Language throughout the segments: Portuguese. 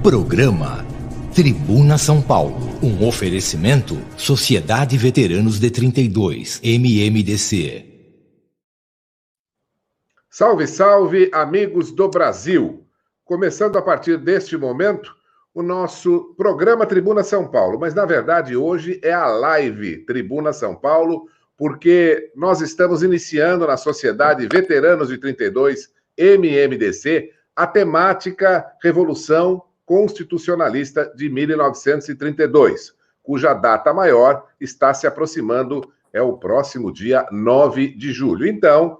Programa Tribuna São Paulo, um oferecimento Sociedade Veteranos de 32, MMDC. Salve, salve, amigos do Brasil! Começando a partir deste momento, o nosso programa Tribuna São Paulo, mas na verdade hoje é a live Tribuna São Paulo, porque nós estamos iniciando na Sociedade Veteranos de 32, MMDC, a temática Revolução Constitucionalista de 1932, cuja data maior está se aproximando, é o próximo dia 9 de julho. Então,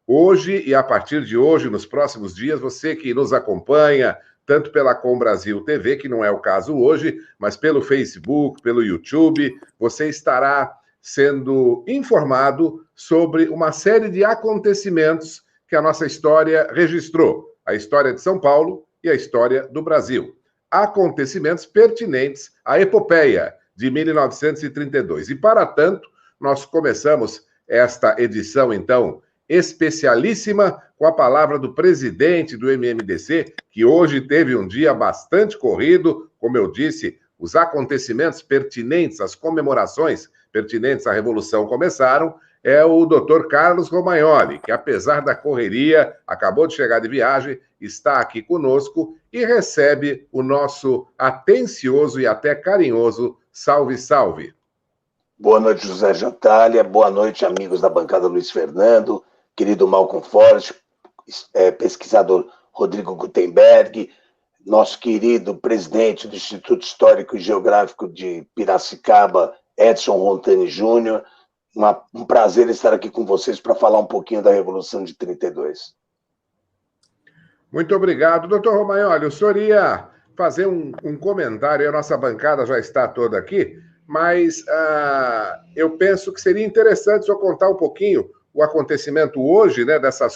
hoje e a partir de hoje, nos próximos dias, você que nos acompanha, tanto pela Com Brasil TV, que não é o caso hoje, mas pelo Facebook, pelo YouTube, você estará sendo informado sobre uma série de acontecimentos que a nossa história registrou. A história de São Paulo e a história do Brasil. Acontecimentos pertinentes à epopeia de 1932. E, para tanto, nós começamos esta edição, então, especialíssima, com a palavra do presidente do MMDC, que hoje teve um dia bastante corrido, como eu disse, os acontecimentos pertinentes, as comemorações pertinentes à Revolução começaram, é o Dr. Carlos Romagnoli, que apesar da correria, acabou de chegar de viagem, está aqui conosco e recebe o nosso atencioso e até carinhoso salve, salve. Boa noite, José Jantalha, boa noite, amigos da bancada Luiz Fernando, querido Malcolm Forte, pesquisador Rodrigo Gutenberg, nosso querido presidente do Instituto Histórico e Geográfico de Piracicaba, Edson Rontani Júnior. Um prazer estar aqui com vocês para falar um pouquinho da Revolução de 32. Muito obrigado, doutor Romagnoli. O senhor ia fazer um comentário, a nossa bancada já está toda aqui, mas eu penso que seria interessante o senhor contar um pouquinho o acontecimento hoje, né, dessa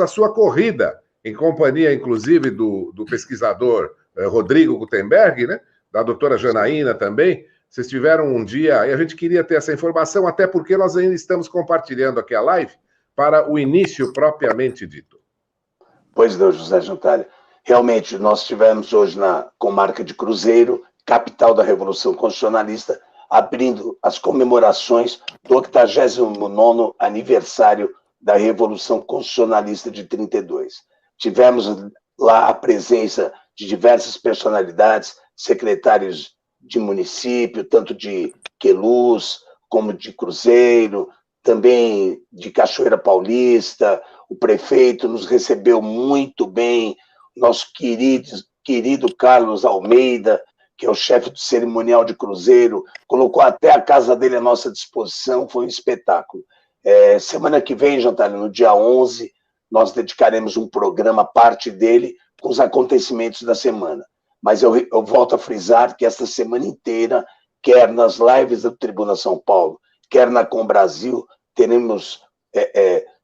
sua corrida, em companhia, inclusive, do pesquisador Rodrigo Gutenberg, né, da doutora Janaína também. Vocês tiveram um dia, e a gente queria ter essa informação, até porque nós ainda estamos compartilhando aqui a live para o início propriamente dito. Pois não, José Jantalha. Realmente, nós estivemos hoje na comarca de Cruzeiro, capital da Revolução Constitucionalista, abrindo as comemorações do 89º aniversário da Revolução Constitucionalista de 32. Tivemos lá a presença de diversas personalidades, secretários de município, tanto de Queluz como de Cruzeiro, também de Cachoeira Paulista. O prefeito nos recebeu muito bem, nosso querido Carlos Almeida, que é o chefe do cerimonial de Cruzeiro, colocou até a casa dele à nossa disposição, foi um espetáculo. Semana que vem, Jantalha, no dia 11, nós dedicaremos um programa, parte dele, com os acontecimentos da semana. Mas eu volto a frisar que esta semana inteira, quer nas lives do Tribuna São Paulo, quer na Com Brasil, teremos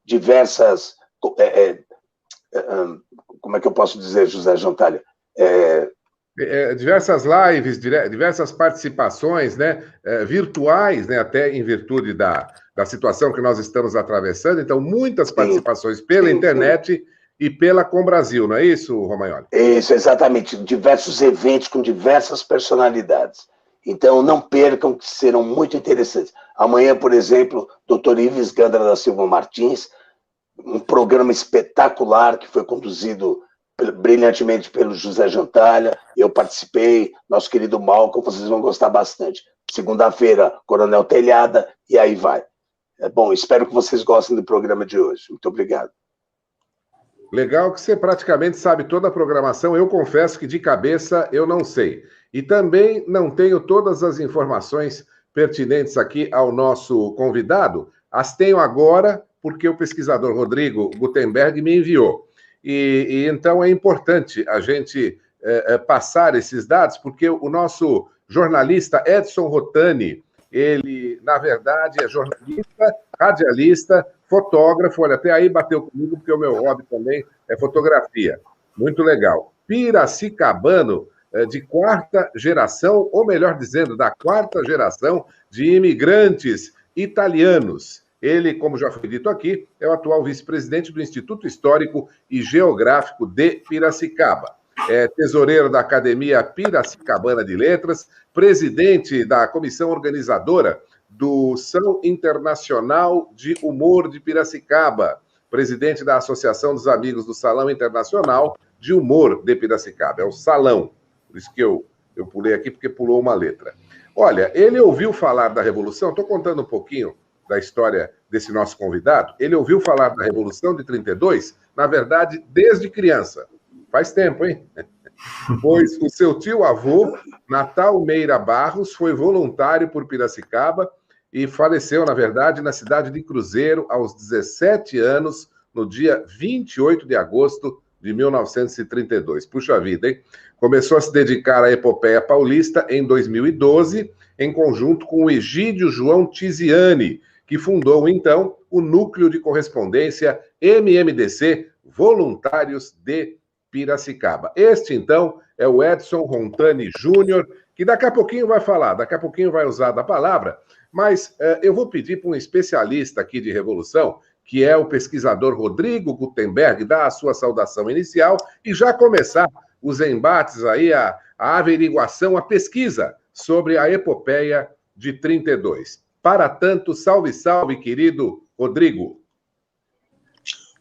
diversas... como é que eu posso dizer, José Jantalha? Diversas lives, diversas participações, né, virtuais, né, até em virtude da situação que nós estamos atravessando. Então, muitas participações pela internet... Sim. E pela Com Brasil, não é isso, Romagnoli? Isso, exatamente. Diversos eventos com diversas personalidades. Então, não percam, que serão muito interessantes. Amanhã, por exemplo, Dr. Ives Gandra da Silva Martins, um programa espetacular que foi conduzido brilhantemente pelo José Jantalha. Eu participei, nosso querido Malcolm, vocês vão gostar bastante. Segunda-feira, Coronel Telhada, e aí vai. Bom, espero que vocês gostem do programa de hoje. Muito obrigado. Legal que você praticamente sabe toda a programação. Eu confesso que de cabeça eu não sei. E também não tenho todas as informações pertinentes aqui ao nosso convidado. As tenho agora porque o pesquisador Rodrigo Gutenberg me enviou. E então é importante a gente passar esses dados, porque o nosso jornalista Edson Rotani, ele, na verdade, é jornalista, radialista, fotógrafo, olha, até aí bateu comigo, porque o meu hobby também é fotografia. Muito legal. Piracicabano, de quarta geração, ou melhor dizendo, da quarta geração de imigrantes italianos. Ele, como já foi dito aqui, é o atual vice-presidente do Instituto Histórico e Geográfico de Piracicaba. É tesoureiro da Academia Piracicabana de Letras, presidente da comissão organizadora do São Internacional de Humor de Piracicaba, presidente da Associação dos Amigos do Salão Internacional de Humor de Piracicaba. É o Salão. Por isso que eu pulei aqui, porque pulou uma letra. Olha, ele ouviu falar da Revolução, estou contando um pouquinho da história desse nosso convidado. Ele ouviu falar da Revolução de 32, na verdade, desde criança. Faz tempo, hein? Pois o seu tio-avô, Natal Meira Barros, foi voluntário por Piracicaba e faleceu, na verdade, na cidade de Cruzeiro, aos 17 anos, no dia 28 de agosto de 1932. Puxa vida, hein? Começou a se dedicar à epopeia paulista em 2012, em conjunto com o Egídio João Tiziani, que fundou, então, o Núcleo de Correspondência MMDC Voluntários de Piracicaba. Este, então, é o Edson Rotani Júnior, que daqui a pouquinho vai falar, daqui a pouquinho vai usar da palavra, mas eu vou pedir para um especialista aqui de Revolução, que é o pesquisador Rodrigo Gutenberg, dar a sua saudação inicial e já começar os embates aí, a averiguação, a pesquisa sobre a epopeia de 32. Para tanto, salve, salve, querido Rodrigo.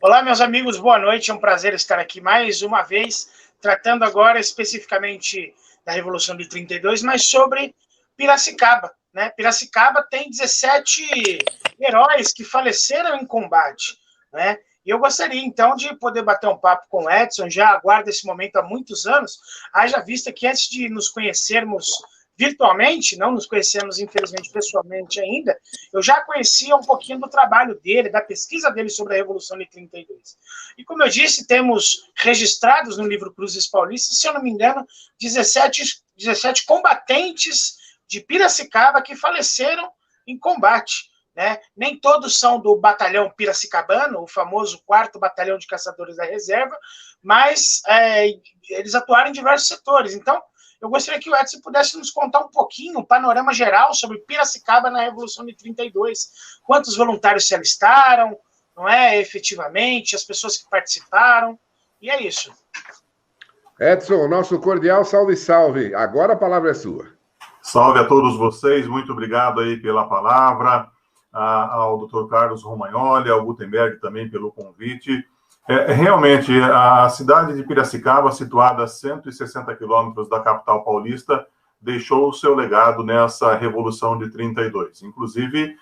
Olá, meus amigos, boa noite. É um prazer estar aqui mais uma vez, tratando agora especificamente da Revolução de 32, mas sobre Piracicaba, né? Piracicaba tem 17 heróis que faleceram em combate, né? E eu gostaria, então, de poder bater um papo com o Edson, já aguardo esse momento há muitos anos, haja vista que antes de nos conhecermos virtualmente, não nos conhecemos, infelizmente, pessoalmente ainda, eu já conhecia um pouquinho do trabalho dele, da pesquisa dele sobre a Revolução de 32. E, como eu disse, temos registrados no livro Cruzes Paulistas, se eu não me engano, 17 combatentes de Piracicaba que faleceram em combate, né? Nem todos são do batalhão piracicabano, o famoso 4º Batalhão de Caçadores da Reserva, mas eles atuaram em diversos setores. Então, eu gostaria que o Edson pudesse nos contar um pouquinho, um panorama geral sobre Piracicaba na Revolução de 32. Quantos voluntários se alistaram, não é, efetivamente, as pessoas que participaram, e é isso. Edson, nosso cordial salve, salve. Agora a palavra é sua. Salve a todos vocês, muito obrigado aí pela palavra, ao Dr. Carlos Romagnoli, ao Gutenberg também pelo convite. Realmente, a cidade de Piracicaba, situada a 160 quilômetros da capital paulista, deixou o seu legado nessa Revolução de 32. Inclusive,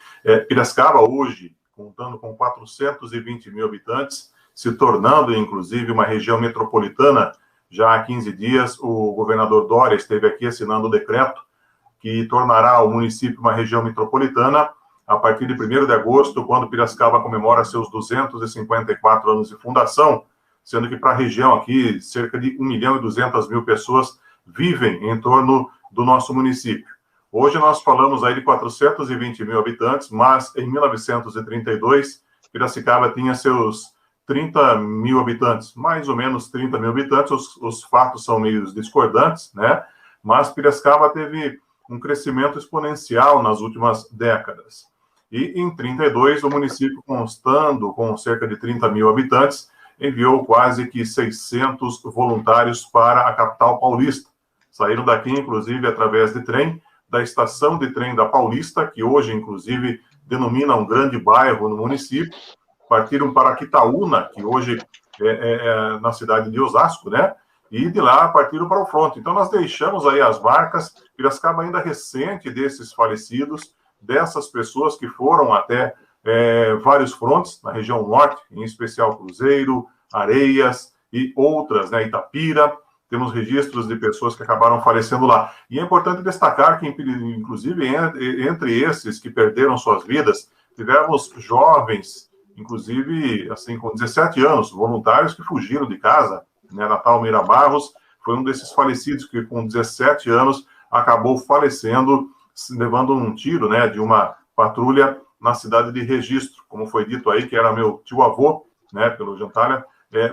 Piracicaba hoje, contando com 420 mil habitantes, se tornando, inclusive, uma região metropolitana. Já há 15 dias, o governador Dória esteve aqui assinando o decreto que tornará o município uma região metropolitana a partir de 1º de agosto, quando Piracicaba comemora seus 254 anos de fundação, sendo que para a região aqui, cerca de 1.200.000 pessoas vivem em torno do nosso município. Hoje nós falamos aí de 420 mil habitantes, mas em 1932, Piracicaba tinha seus 30 mil habitantes, mais ou menos 30 mil habitantes, os fatos são meio discordantes, né? Mas Piracicaba teve um crescimento exponencial nas últimas décadas. E em 32, o município, constando com cerca de 30 mil habitantes, enviou quase que 600 voluntários para a capital paulista. Saíram daqui, inclusive, através de trem, da estação de trem da Paulista, que hoje, inclusive, denomina um grande bairro no município, partiram para Quitaúna, que hoje é na cidade de Osasco, né? E de lá partiram para o fronte. Então, nós deixamos aí as marcas, Piracicaba ainda recente desses falecidos, dessas pessoas que foram até vários frontes, na região norte, em especial Cruzeiro, Areias e outras, né, Itapira. Temos registros de pessoas que acabaram falecendo lá. E é importante destacar que, inclusive, entre esses que perderam suas vidas, tivemos jovens inclusive, assim, com 17 anos, voluntários que fugiram de casa, né? Natal Meira Barros foi um desses falecidos que, com 17 anos, acabou falecendo, levando um tiro, né, de uma patrulha na cidade de Registro, como foi dito aí, que era meu tio-avô, né, pelo Jantalha,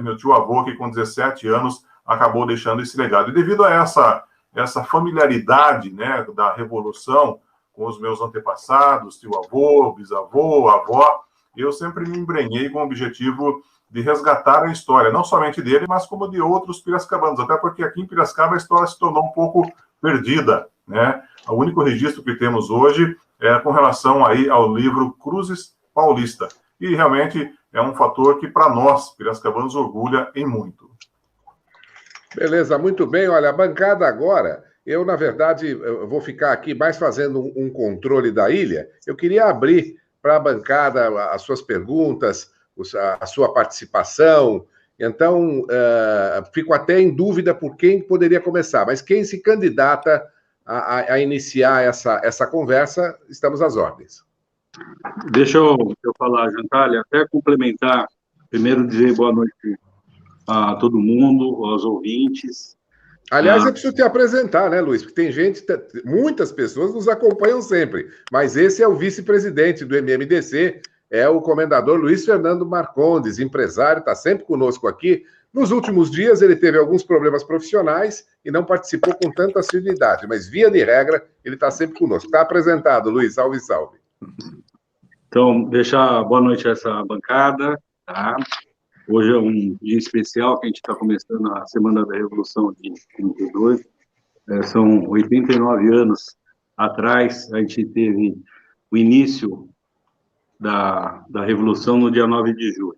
meu tio-avô que com 17 anos acabou deixando esse legado. E devido a essa familiaridade, né, da Revolução com os meus antepassados, tio-avô, bisavô, avó, eu sempre me embrenhei com o objetivo de resgatar a história, não somente dele, mas como de outros piracicabanos, até porque aqui em Piracicaba a história se tornou um pouco perdida, né? O único registro que temos hoje é com relação aí ao livro Cruzes Paulista, e realmente é um fator que para nós, piracicabanos, orgulha em muito. Beleza, muito bem. Olha, a bancada agora, eu, na verdade, eu vou ficar aqui mais fazendo um controle da ilha. Eu queria abrir para a bancada as suas perguntas, a sua participação. Então, fico até em dúvida por quem poderia começar, mas quem se candidata a iniciar essa conversa, estamos às ordens. Deixa eu falar, Jantalha, até complementar, primeiro dizer boa noite a todo mundo, aos ouvintes. Aliás, eu preciso te apresentar, né, Luiz? Porque tem gente, muitas pessoas nos acompanham sempre, mas esse é o vice-presidente do MMDC, é o comendador Luiz Fernando Marcondes, empresário, está sempre conosco aqui. Nos últimos dias, ele teve alguns problemas profissionais e não participou com tanta assiduidade, mas, via de regra, ele está sempre conosco. Está apresentado, Luiz. Salve, salve. Então, deixar boa noite a essa bancada, tá? Hoje é um dia especial que a gente está começando a Semana da Revolução de 32. São 89 anos atrás, a gente teve o início da Revolução no dia 9 de julho,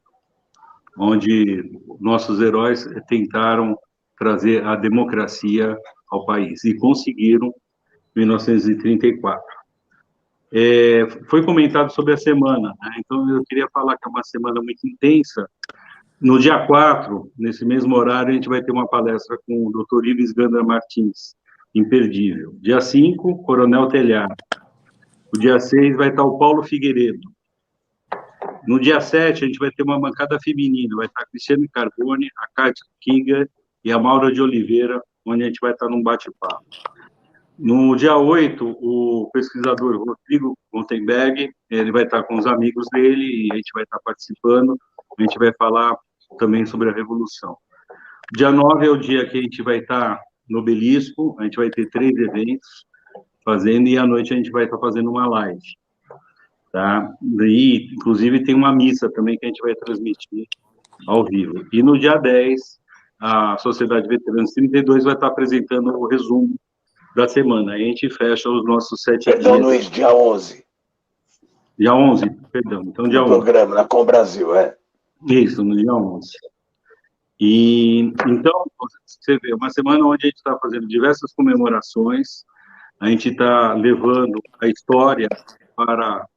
onde nossos heróis tentaram trazer a democracia ao país e conseguiram em 1934. Foi comentado sobre a semana, né? Então eu queria falar que é uma semana muito intensa. No dia 4, nesse mesmo horário, a gente vai ter uma palestra com o Dr. Ives Gandra Martins, imperdível. Dia 5, Coronel Telhado. O dia 6 vai estar o Paulo Figueiredo. No dia 7, a gente vai ter uma bancada feminina, vai estar a Cristiane Carbone, a Kátia Kiga e a Maura de Oliveira, onde a gente vai estar num bate-papo. No dia 8, o pesquisador Rodrigo Montenberg, ele vai estar com os amigos dele e a gente vai estar participando, a gente vai falar também sobre a Revolução. Dia 9 é o dia que a gente vai estar no Obelisco, a gente vai ter 3 eventos fazendo, e à noite a gente vai estar fazendo uma live, tá? E, inclusive, tem uma missa também que a gente vai transmitir ao vivo. E no dia 10, a Sociedade Veteranos 32 vai estar apresentando o resumo da semana. Aí a gente fecha os nossos 7 dias. Perdão, Luiz, dia 11. Dia 11, perdão. Então, dia 11. No programa, na Com Brasil, Isso, no dia 11. E, então, você vê, uma semana onde a gente está fazendo diversas comemorações, a gente está levando a história para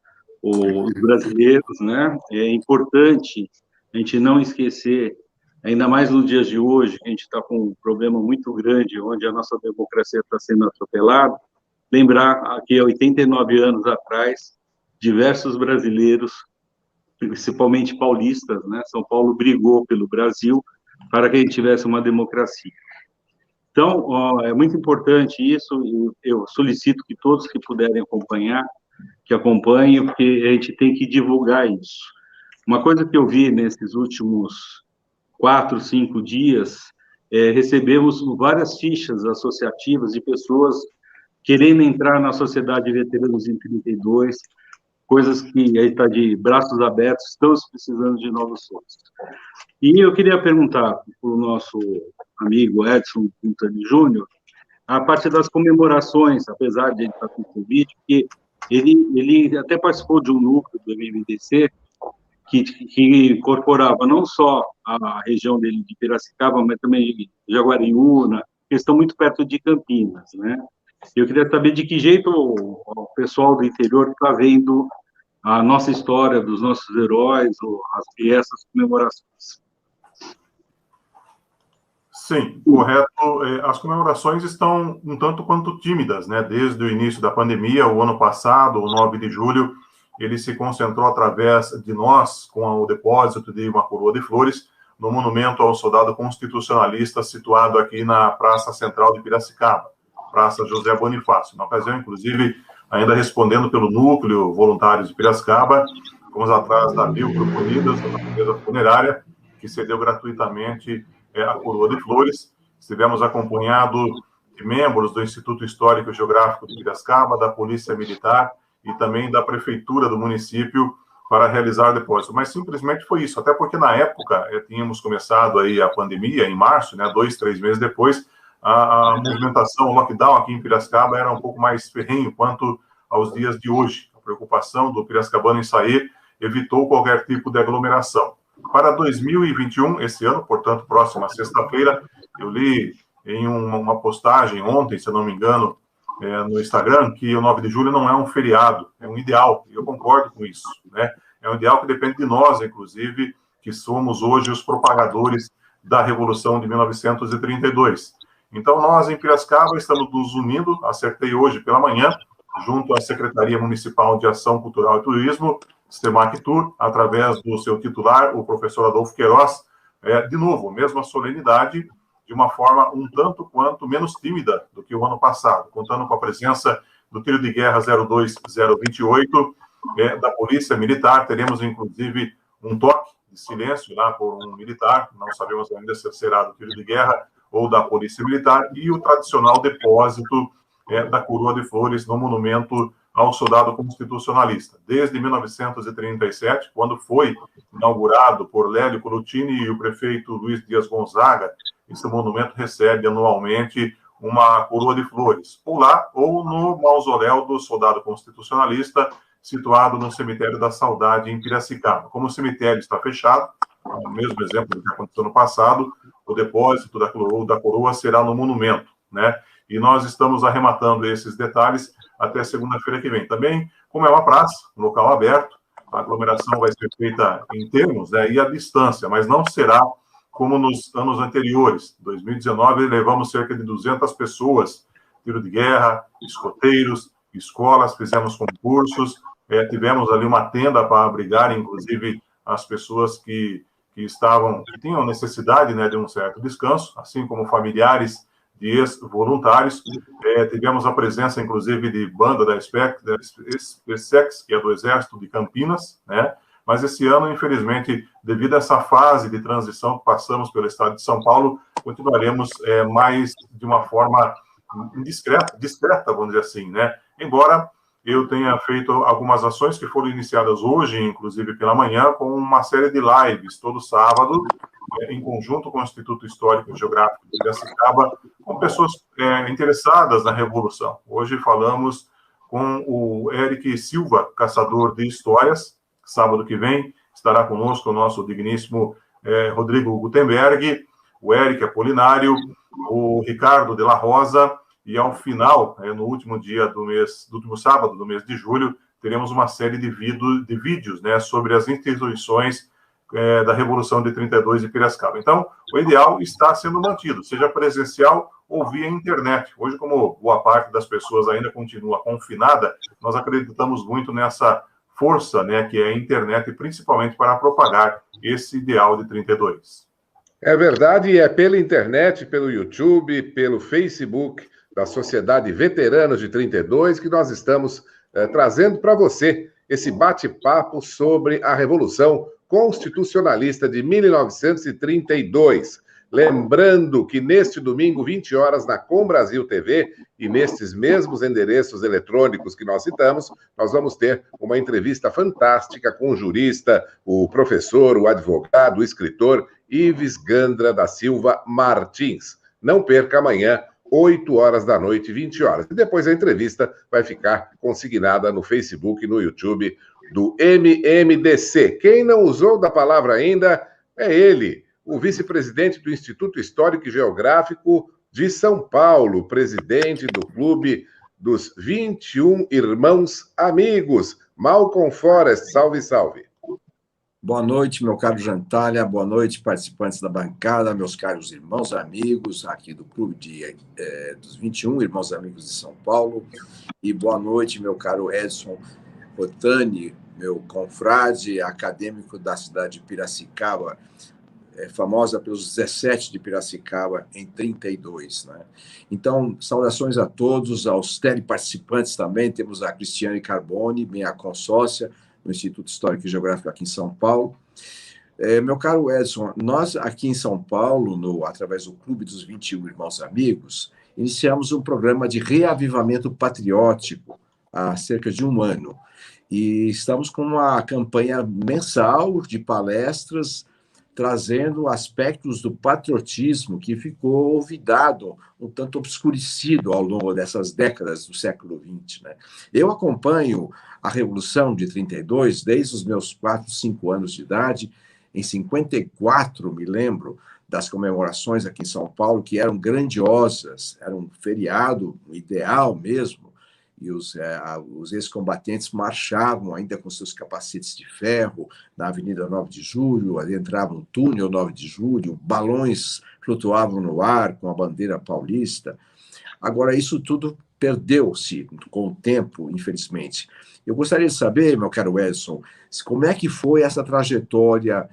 os brasileiros, né? É importante a gente não esquecer, ainda mais nos dias de hoje, que a gente está com um problema muito grande, onde a nossa democracia está sendo atropelada, lembrar que há 89 anos atrás, diversos brasileiros, principalmente paulistas, né? São Paulo brigou pelo Brasil para que a gente tivesse uma democracia. Então, é muito importante isso, e eu solicito que todos que puderem acompanhar, que acompanhem, porque a gente tem que divulgar isso. Uma coisa que eu vi nesses últimos 4, 5 dias, recebemos várias fichas associativas de pessoas querendo entrar na Sociedade Veteranos em 32, coisas que aí está de braços abertos, estamos precisando de novos sócios. E eu queria perguntar para o nosso amigo Edson Quintani Júnior, a parte das comemorações, apesar de ele estar com Covid, porque ele até participou de um núcleo do MMDC que incorporava não só a região dele de Piracicaba, mas também de Jaguariúna, que estão muito perto de Campinas, né? Eu queria saber de que jeito o pessoal do interior está vendo a nossa história, dos nossos heróis, e essas comemorações. Sim, correto. As comemorações estão um tanto quanto tímidas, né? Desde o início da pandemia, o ano passado, o 9 de julho, ele se concentrou através de nós, com o depósito de uma coroa de flores, no monumento ao soldado constitucionalista, situado aqui na Praça Central de Piracicaba, Praça José Bonifácio. Na ocasião, inclusive, ainda respondendo pelo Núcleo Voluntários de Piracicaba, fomos atrás da Biogrupo Unidas, da empresa funerária, que cedeu gratuitamente a coroa de flores. Estivemos acompanhados de membros do Instituto Histórico e Geográfico de Piracicaba, da Polícia Militar e também da Prefeitura do município para realizar o depósito. Mas simplesmente foi isso, até porque na época tínhamos começado aí a pandemia, em março, né, 2, 3 meses depois, a movimentação, o lockdown aqui em Piracicaba era um pouco mais ferrenho quanto aos dias de hoje. A preocupação do piracicabano em sair evitou qualquer tipo de aglomeração. Para 2021, esse ano, portanto, próxima sexta-feira, eu li em uma postagem ontem, se eu não me engano, no Instagram, que o 9 de julho não é um feriado, é um ideal, e eu concordo com isso, né? É um ideal que depende de nós, inclusive, que somos hoje os propagadores da Revolução de 1932. Então, nós, em Piracicaba, estamos nos unindo, acertei hoje pela manhã, junto à Secretaria Municipal de Ação Cultural e Turismo, SEMAC-TUR, através do seu titular, o professor Adolfo Queiroz, de novo, mesma solenidade, de uma forma um tanto quanto menos tímida do que o ano passado, contando com a presença do tiro de guerra 02028, da Polícia Militar. Teremos, inclusive, um toque de silêncio lá por um militar, não sabemos ainda se será do tiro de guerra ou da Polícia Militar, e o tradicional depósito da coroa de flores no monumento ao soldado constitucionalista. Desde 1937, quando foi inaugurado por Lélio Colutini e o prefeito Luiz Dias Gonzaga, esse monumento recebe anualmente uma coroa de flores, ou lá, ou no mausoléu do soldado constitucionalista, situado no Cemitério da Saudade, em Piracicaba. Como o cemitério está fechado, o mesmo exemplo do que aconteceu no passado, o depósito da coroa será no monumento, né? E nós estamos arrematando esses detalhes até segunda-feira que vem. Também, como é uma praça, um local aberto, a aglomeração vai ser feita em termos, né, e à distância, mas não será como nos anos anteriores. Em 2019, levamos cerca de 200 pessoas, tiro de guerra, escoteiros, escolas, fizemos concursos, tivemos ali uma tenda para abrigar, inclusive, as pessoas que tinham necessidade, né, de um certo descanso, assim como familiares de ex-voluntários. Tivemos a presença, inclusive, de banda da SPECS, que é do Exército de Campinas, né? Mas esse ano, infelizmente, devido a essa fase de transição que passamos pelo estado de São Paulo, continuaremos mais de uma forma discreta, vamos dizer assim, né? Embora eu tenha feito algumas ações que foram iniciadas hoje, inclusive pela manhã, com uma série de lives todo sábado, em conjunto com o Instituto Histórico e Geográfico de Piracicaba, com pessoas interessadas na Revolução. Hoje falamos com o Eric Silva, caçador de histórias. Sábado que vem estará conosco o nosso digníssimo Rodrigo Gutenberg, o Eric Apolinário, o Ricardo de la Rosa, e ao final, no último dia do último sábado do mês de julho, teremos uma série de vídeos, né, sobre as instituições da Revolução de 32 de Piracicaba. Então, o ideal está sendo mantido, seja presencial ou via internet. Hoje, como boa parte das pessoas ainda continua confinada, nós acreditamos muito nessa força, né, que é a internet, principalmente para propagar esse ideal de 32. É verdade, e é pela internet, pelo YouTube, pelo Facebook da Sociedade Veteranos de 32 que nós estamos trazendo para você esse bate-papo sobre a Revolução Constitucionalista de 1932. Lembrando que neste domingo, 20 horas, na Com Brasil TV, e nestes mesmos endereços eletrônicos que nós citamos, nós vamos ter uma entrevista fantástica com o jurista, o professor, o advogado, o escritor Ives Gandra da Silva Martins. Não perca amanhã, 8 horas da noite, 20 horas. E depois a entrevista vai ficar consignada no Facebook e no YouTube do MMDC. Quem não usou da palavra ainda é ele, o vice-presidente do Instituto Histórico e Geográfico de São Paulo, presidente do Clube dos 21 Irmãos Amigos, Malcolm Forest. Salve, salve. Boa noite, meu caro Jantalha, boa noite, participantes da bancada, meus caros irmãos amigos aqui do Clube dos 21 Irmãos Amigos de São Paulo, e boa noite, meu caro Edson Rotani, meu confrade acadêmico da cidade de Piracicaba, famosa pelos 17 de Piracicaba em 32. Né? Então, saudações a todos, aos teleparticipantes também. Temos a Cristiane Carboni, minha consórcia, no Instituto Histórico e Geográfico aqui em São Paulo. Meu caro Edson, nós aqui em São Paulo, através do Clube dos 21 Irmãos Amigos, iniciamos um programa de reavivamento patriótico há cerca de um ano. E estamos com uma campanha mensal de palestras trazendo aspectos do patriotismo que ficou olvidado, um tanto obscurecido ao longo dessas décadas do século XX. Né? Eu acompanho a Revolução de 32 desde os meus 4, 5 anos de idade. Em 54, me lembro das comemorações aqui em São Paulo, que eram grandiosas, era um feriado ideal mesmo, e os ex-combatentes marchavam ainda com seus capacetes de ferro na Avenida 9 de Julho, ali entrava um túnel 9 de Julho, balões flutuavam no ar com a bandeira paulista. Agora, isso tudo perdeu-se com o tempo, infelizmente. Eu gostaria de saber, meu caro Edson, como é que foi essa trajetória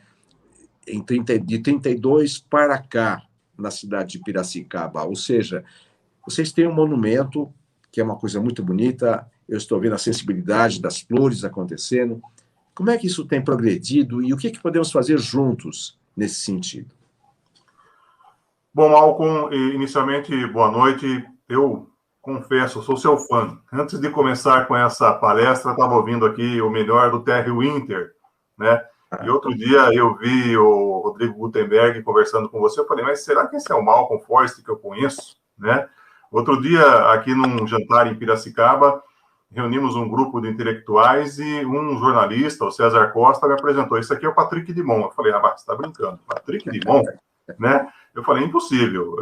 de 32 para cá, na cidade de Piracicaba? Ou seja, vocês têm um monumento que é uma coisa muito bonita, eu estou vendo a sensibilidade das flores acontecendo. Como é que isso tem progredido e o que podemos fazer juntos nesse sentido? Bom, Malcolm, inicialmente, boa noite. Eu confesso, sou seu fã. Antes de começar com essa palestra, estava ouvindo aqui o melhor do Terry Winter, né? E outro dia eu vi o Rodrigo Gutenberg conversando com você, eu falei, mas será que esse é o Malcolm Forst que eu conheço, né? Outro dia, aqui num jantar em Piracicaba, reunimos um grupo de intelectuais e um jornalista, o César Costa, me apresentou. Esse aqui é o Patrick Dimon. Eu falei, você está brincando. Patrick Dimon? Né? Eu falei, impossível.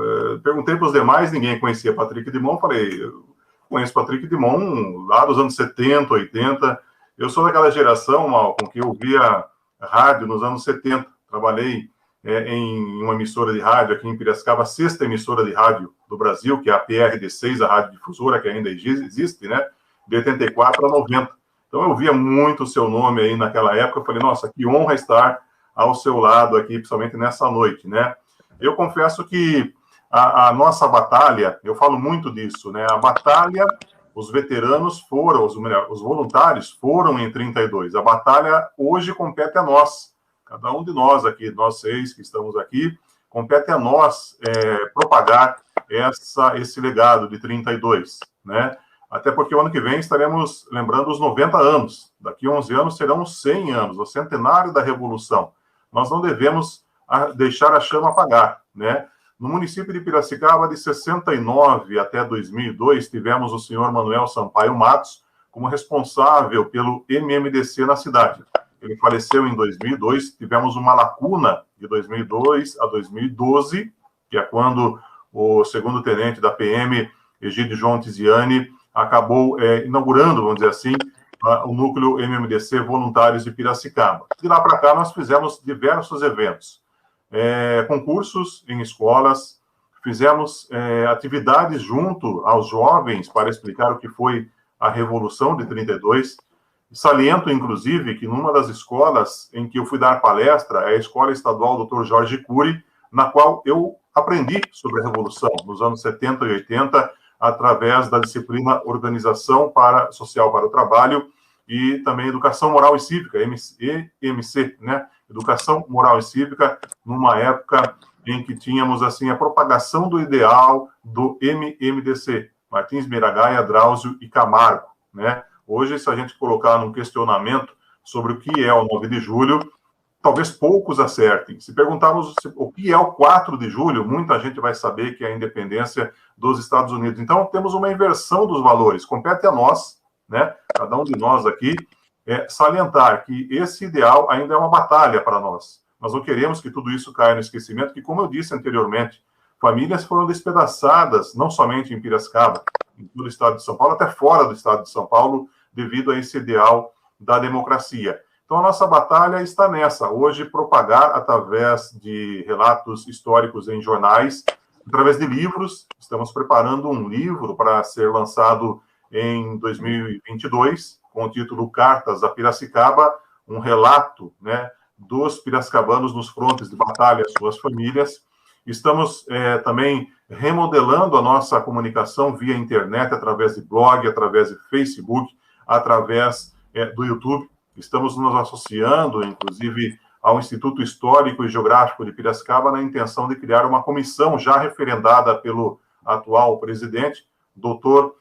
Perguntei para os demais, ninguém conhecia Patrick Dimon. Falei, eu conheço Patrick Dimon lá dos anos 70, 80. Eu sou daquela geração, Malcolm, que eu via rádio nos anos 70. Trabalhei em uma emissora de rádio aqui em Piracicaba, a 6ª emissora de rádio do Brasil, que é a PRD6, a Rádio Difusora, que ainda existe, né? De 84 a 90. Então, eu via muito o seu nome aí naquela época. Eu falei, nossa, que honra estar ao seu lado aqui, principalmente nessa noite, né? Eu confesso que a nossa batalha, eu falo muito disso, né? A batalha, os veteranos foram, os voluntários foram em 32. A batalha hoje compete a nós. Cada um de nós aqui, nós 6 que estamos aqui, compete a nós propagar esse legado de 32, né? Até porque o ano que vem estaremos lembrando os 90 anos. Daqui a 11 anos serão os 100 anos, o centenário da Revolução. Nós não devemos deixar a chama apagar, né? No município de Piracicaba, de 69 até 2002, tivemos o senhor Manuel Sampaio Matos como responsável pelo MMDC na cidade. Ele faleceu em 2002, tivemos uma lacuna de 2002 a 2012, que é quando o segundo-tenente da PM, Egídio João Tiziani, acabou inaugurando, vamos dizer assim, o núcleo MMDC Voluntários de Piracicaba. De lá para cá, nós fizemos diversos eventos, concursos em escolas, fizemos atividades junto aos jovens para explicar o que foi a Revolução de 32. Saliento, inclusive, que numa das escolas em que eu fui dar palestra, é a Escola Estadual Dr. Jorge Cury, na qual eu aprendi sobre a Revolução, nos anos 70 e 80, através da disciplina Organização Social para o Trabalho e também Educação Moral e Cívica, EMC, né? Educação Moral e Cívica, numa época em que tínhamos, assim, a propagação do ideal do MMDC, Martins Miragaia, Drauzio e Camargo, né? Hoje, se a gente colocar num questionamento sobre o que é o 9 de julho, talvez poucos acertem. Se perguntarmos o que é o 4 de julho, muita gente vai saber que é a independência dos Estados Unidos. Então, temos uma inversão dos valores. Compete a nós, né, cada um de nós aqui, salientar que esse ideal ainda é uma batalha para nós. Nós não queremos que tudo isso caia no esquecimento, que, como eu disse anteriormente, famílias foram despedaçadas, não somente em Piracicaba, em todo o estado de São Paulo, até fora do estado de São Paulo, devido a esse ideal da democracia. Então, a nossa batalha está nessa, hoje, propagar através de relatos históricos em jornais, através de livros. Estamos preparando um livro para ser lançado em 2022, com o título Cartas a Piracicaba, um relato, né, dos piracicabanos nos frontes de batalha, suas famílias. Estamos também remodelando a nossa comunicação via internet, através de blog, através de Facebook, através do YouTube. Estamos nos associando, inclusive, ao Instituto Histórico e Geográfico de Piracicaba, na intenção de criar uma comissão já referendada pelo atual presidente, doutor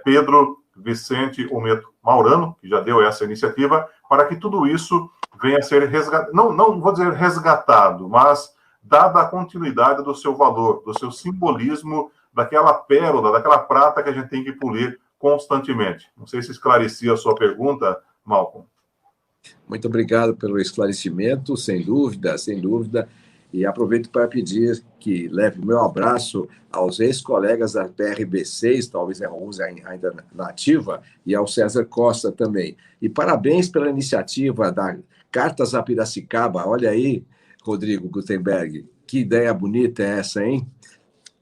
Pedro Vicente Ometo Maurano, que já deu essa iniciativa, para que tudo isso venha a ser resgatado, não vou dizer resgatado, mas dada a continuidade do seu valor, do seu simbolismo, daquela pérola, daquela prata que a gente tem que polir constantemente. Não sei se esclareci a sua pergunta, Malcolm. Muito obrigado pelo esclarecimento, sem dúvida, sem dúvida. E aproveito para pedir que leve o meu abraço aos ex-colegas da PRB6, talvez alguns ainda na ativa, e ao César Costa também. E parabéns pela iniciativa da Cartas a Piracicaba. Olha aí, Rodrigo Gutenberg, que ideia bonita é essa, hein?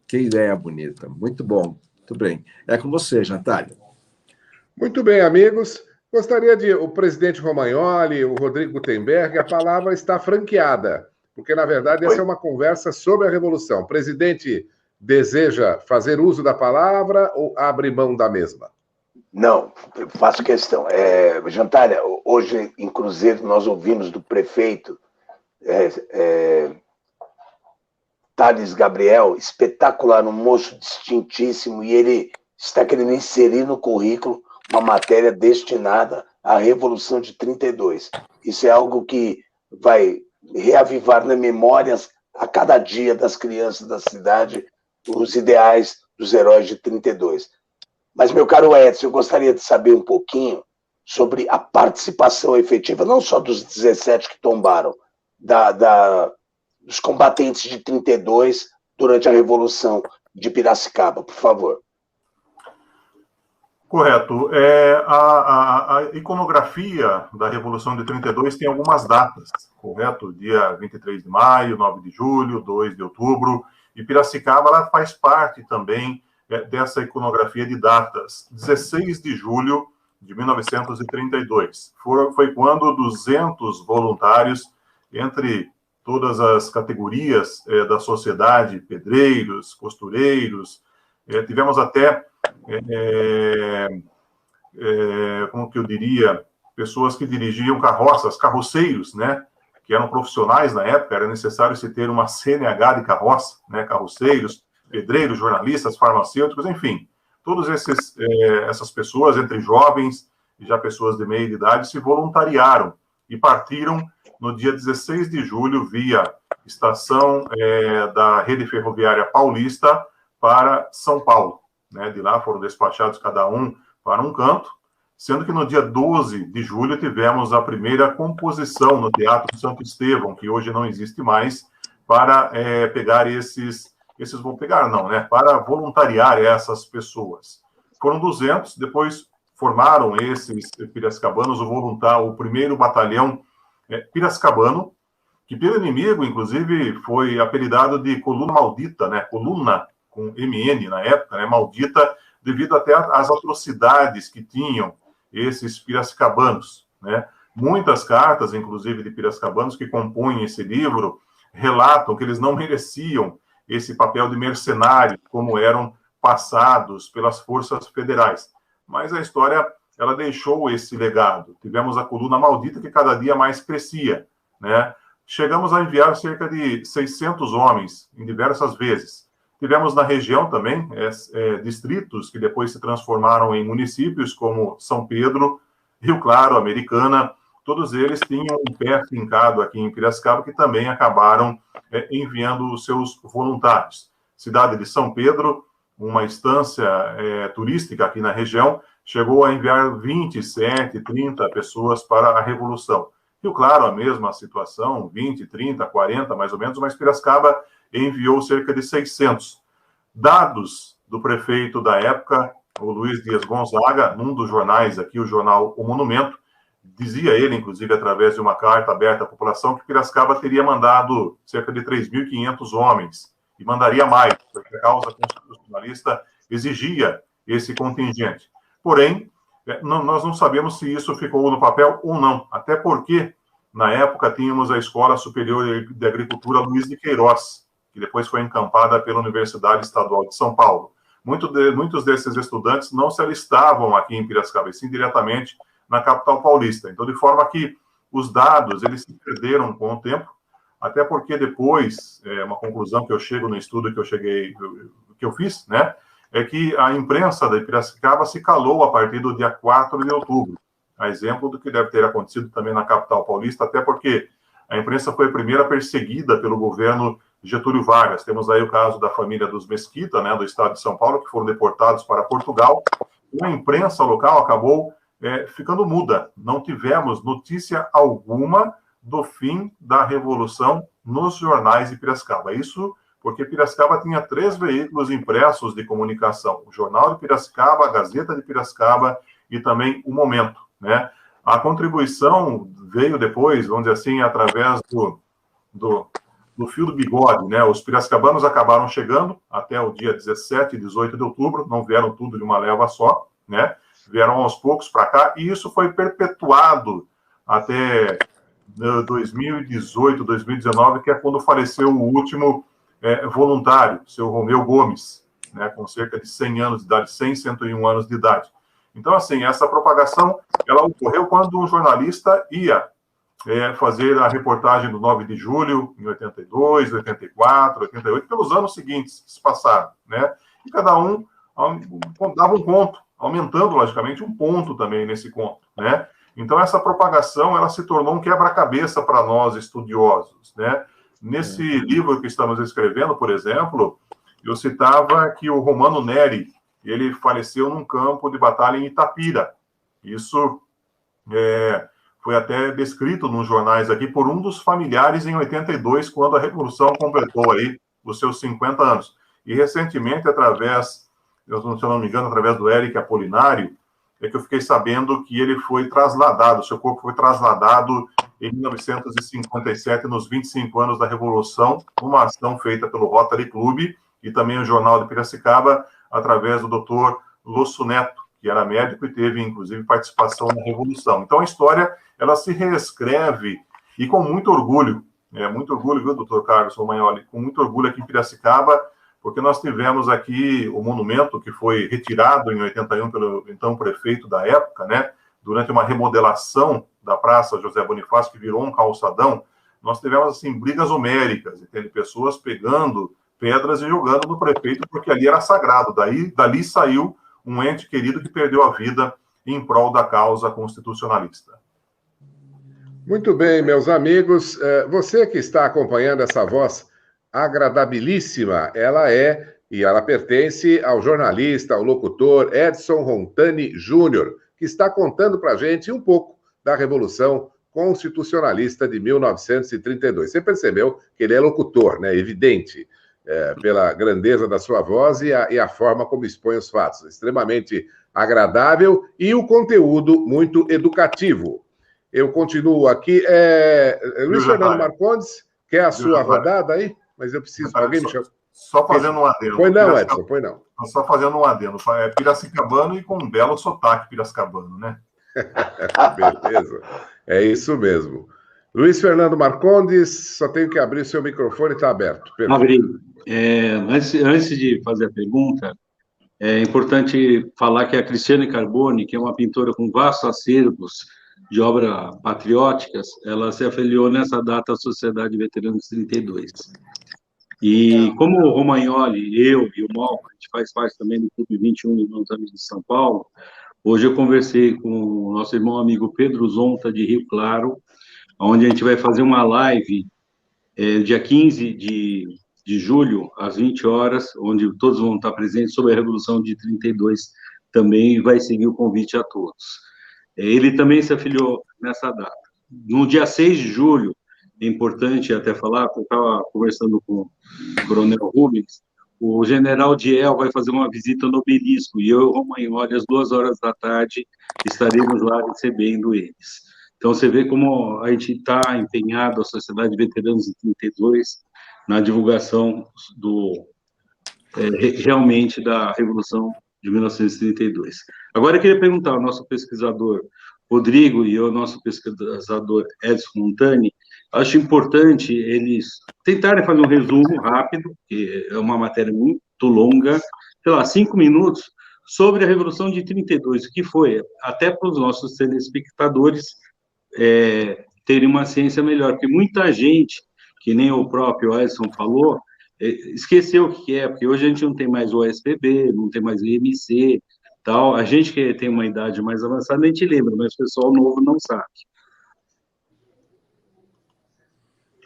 Que ideia bonita. Muito bom. Muito bem. É com você, Jantália. Muito bem, amigos. Gostaria de... O presidente Romagnoli, o Rodrigo Gutenberg, a palavra está franqueada, porque, na verdade, essa é uma conversa sobre a Revolução. O presidente deseja fazer uso da palavra ou abre mão da mesma? Não, faço questão. Jantália, hoje em Cruzeiro nós ouvimos do prefeito Thales Gabriel, espetacular, um moço distintíssimo, e ele está querendo inserir no currículo uma matéria destinada à Revolução de 32. Isso é algo que vai reavivar nas memórias a cada dia das crianças da cidade os ideais dos heróis de 32. Mas, meu caro Edson, eu gostaria de saber um pouquinho sobre a participação efetiva, não só dos 17 que tombaram, dos combatentes de 32 durante a Revolução de Piracicaba, por favor. Correto. A iconografia da Revolução de 32 tem algumas datas, correto? Dia 23 de maio, 9 de julho, 2 de outubro. E Piracicaba ela faz parte também dessa iconografia de datas. 16 de julho de 1932. Foi quando 200 voluntários, entre todas as categorias da sociedade, pedreiros, costureiros, tivemos até... como que eu diria, pessoas que dirigiam carroças, carroceiros, né, que eram profissionais na época, era necessário se ter uma CNH de carroça, né, carroceiros, pedreiros, jornalistas, farmacêuticos, enfim, todas essas pessoas, entre jovens e já pessoas de meia idade, se voluntariaram e partiram no dia 16 de julho via estação da Rede Ferroviária Paulista para São Paulo. Né, de lá foram despachados cada um para um canto, sendo que no dia 12 de julho tivemos a primeira composição no Teatro Santo Estevão, que hoje não existe mais, para pegar para voluntariar essas pessoas. Foram 200, depois formaram esses piracicabanos o primeiro batalhão piracicabano, que pelo inimigo, inclusive, foi apelidado de Coluna Maldita, né, Coluna com MN na época, né, maldita, devido até às atrocidades que tinham esses piracicabanos, né? Muitas cartas, inclusive, de piracicabanos que compõem esse livro, relatam que eles não mereciam esse papel de mercenário, como eram passados pelas forças federais. Mas a história, ela deixou esse legado. Tivemos a Coluna Maldita, que cada dia mais crescia, né? Chegamos a enviar cerca de 600 homens, em diversas vezes. Tivemos na região também distritos que depois se transformaram em municípios, como São Pedro, Rio Claro, Americana. Todos eles tinham um pé fincado aqui em Piracicaba, que também acabaram enviando os seus voluntários. Cidade de São Pedro, uma estância turística aqui na região, chegou a enviar 27, 30 pessoas para a Revolução. Rio Claro, a mesma situação, 20, 30, 40, mais ou menos, mas Piracicaba enviou cerca de 600. Dados do prefeito da época, o Luiz Dias Gonzaga, num dos jornais aqui, o jornal O Monumento, dizia ele, inclusive, através de uma carta aberta à população, que Piracicaba teria mandado cerca de 3.500 homens, e mandaria mais, porque a causa constitucionalista exigia esse contingente. Porém, nós não sabemos se isso ficou no papel ou não, até porque, na época, tínhamos a Escola Superior de Agricultura Luiz de Queiroz, que depois foi encampada pela Universidade Estadual de São Paulo. Muitos desses estudantes não se alistavam aqui em Piracicaba, e sim diretamente na capital paulista. Então, de forma que os dados eles se perderam com o tempo, até porque depois, uma conclusão que eu chego no estudo que eu fiz, né, é que a imprensa da Piracicaba se calou a partir do dia 4 de outubro, a exemplo do que deve ter acontecido também na capital paulista, até porque a imprensa foi a primeira perseguida pelo governo Getúlio Vargas. Temos aí o caso da família dos Mesquita, né, do estado de São Paulo, que foram deportados para Portugal. A imprensa local acabou ficando muda. Não tivemos notícia alguma do fim da Revolução nos jornais de Piracicaba. Isso porque Piracicaba tinha 3 veículos impressos de comunicação: o Jornal de Piracicaba, a Gazeta de Piracicaba e também o Momento, né? A contribuição veio depois, vamos dizer assim, através do fio do bigode, né? Os piracicabanos acabaram chegando até o dia 17 e 18 de outubro, não vieram tudo de uma leva só, né? Vieram aos poucos para cá, e isso foi perpetuado até 2018, 2019, que é quando faleceu o último voluntário, seu Romeu Gomes, né? Com cerca de 100 anos de idade, 101 anos de idade. Então, assim, essa propagação, ela ocorreu quando um jornalista ia fazer a reportagem do 9 de julho, em 82, 84, 88, pelos anos seguintes que se passaram, né? E cada um dava um conto, aumentando, logicamente, um ponto também nesse conto, né? Então, essa propagação, ela se tornou um quebra-cabeça para nós, estudiosos, né? Nesse livro que estamos escrevendo, por exemplo, eu citava que o Romano Neri, ele faleceu num campo de batalha em Itapira. Isso foi até descrito nos jornais aqui por um dos familiares em 82, quando a Revolução completou aí os seus 50 anos. E recentemente, se eu não me engano, através do Eric Apolinário, é que eu fiquei sabendo que ele foi trasladado, seu corpo foi trasladado em 1957, nos 25 anos da Revolução, numa ação feita pelo Rotary Club e também o Jornal de Piracicaba, através do Dr. Losso Neto, que era médico e teve, inclusive, participação na Revolução. Então, a história, ela se reescreve, e com muito orgulho, viu, doutor Carlos Romagnoli, com muito orgulho aqui em Piracicaba, porque nós tivemos aqui o monumento que foi retirado em 81 pelo então prefeito da época, né, durante uma remodelação da Praça José Bonifácio, que virou um calçadão. Nós tivemos, assim, brigas homéricas, entende? Pessoas pegando pedras e jogando no prefeito, porque ali era sagrado. Dali saiu um ente querido que perdeu a vida em prol da causa constitucionalista. Muito bem, meus amigos. Você que está acompanhando essa voz agradabilíssima, ela pertence ao jornalista, ao locutor Edson Rontani Júnior, que está contando para a gente um pouco da Revolução Constitucionalista de 1932. Você percebeu que ele é locutor, né? Evidente, pela grandeza da sua voz e a forma como expõe os fatos. Extremamente agradável e o conteúdo muito educativo. Eu continuo aqui. Luiz Fernando Marcondes, quer a sua rodada aí? Mas eu preciso... Alguém me chama? Só fazendo um adendo. Pois não, Edson, pois não. Só fazendo um adendo. É piracicabano e com um belo sotaque piracicabano, né? Beleza. É isso mesmo. Luiz Fernando Marcondes, só tenho que abrir seu microfone, está aberto. Abri. Antes de fazer a pergunta, é importante falar que a Cristiane Carboni, que é uma pintora com vastos acervos de obras patrióticas, ela se afiliou nessa data à Sociedade Veteranos 32. E como o Romagnoli, eu e o Malco, a gente faz parte também do Clube 21 Irmãos Amigos de São Paulo, hoje eu conversei com o nosso irmão amigo Pedro Zonta, de Rio Claro, onde a gente vai fazer uma live dia 15 de julho, às 20 horas, onde todos vão estar presentes sobre a Revolução de 32, também vai seguir o convite a todos. Ele também se afiliou nessa data. No dia 6 de julho, é importante até falar, porque eu estava conversando com o Coronel Rubens, o general Diel vai fazer uma visita no obelisco, e eu e o Romagnoli, às 2 horas da tarde, estaremos lá recebendo eles. Então, você vê como a gente está empenhado, a Sociedade de Veteranos de 32, na divulgação realmente da Revolução de 1932. Agora, eu queria perguntar ao nosso pesquisador Rodrigo e ao nosso pesquisador Edson Montani, acho importante eles tentarem fazer um resumo rápido, que é uma matéria muito longa, sei lá, 5 minutos, sobre a Revolução de 32, que foi, até para os nossos telespectadores terem uma ciência melhor, porque muita gente, que nem o próprio Edson falou, esqueceu o que é, porque hoje a gente não tem mais o SPB, não tem mais o IMC, tal. A gente que tem uma idade mais avançada, a gente lembra, mas o pessoal novo não sabe.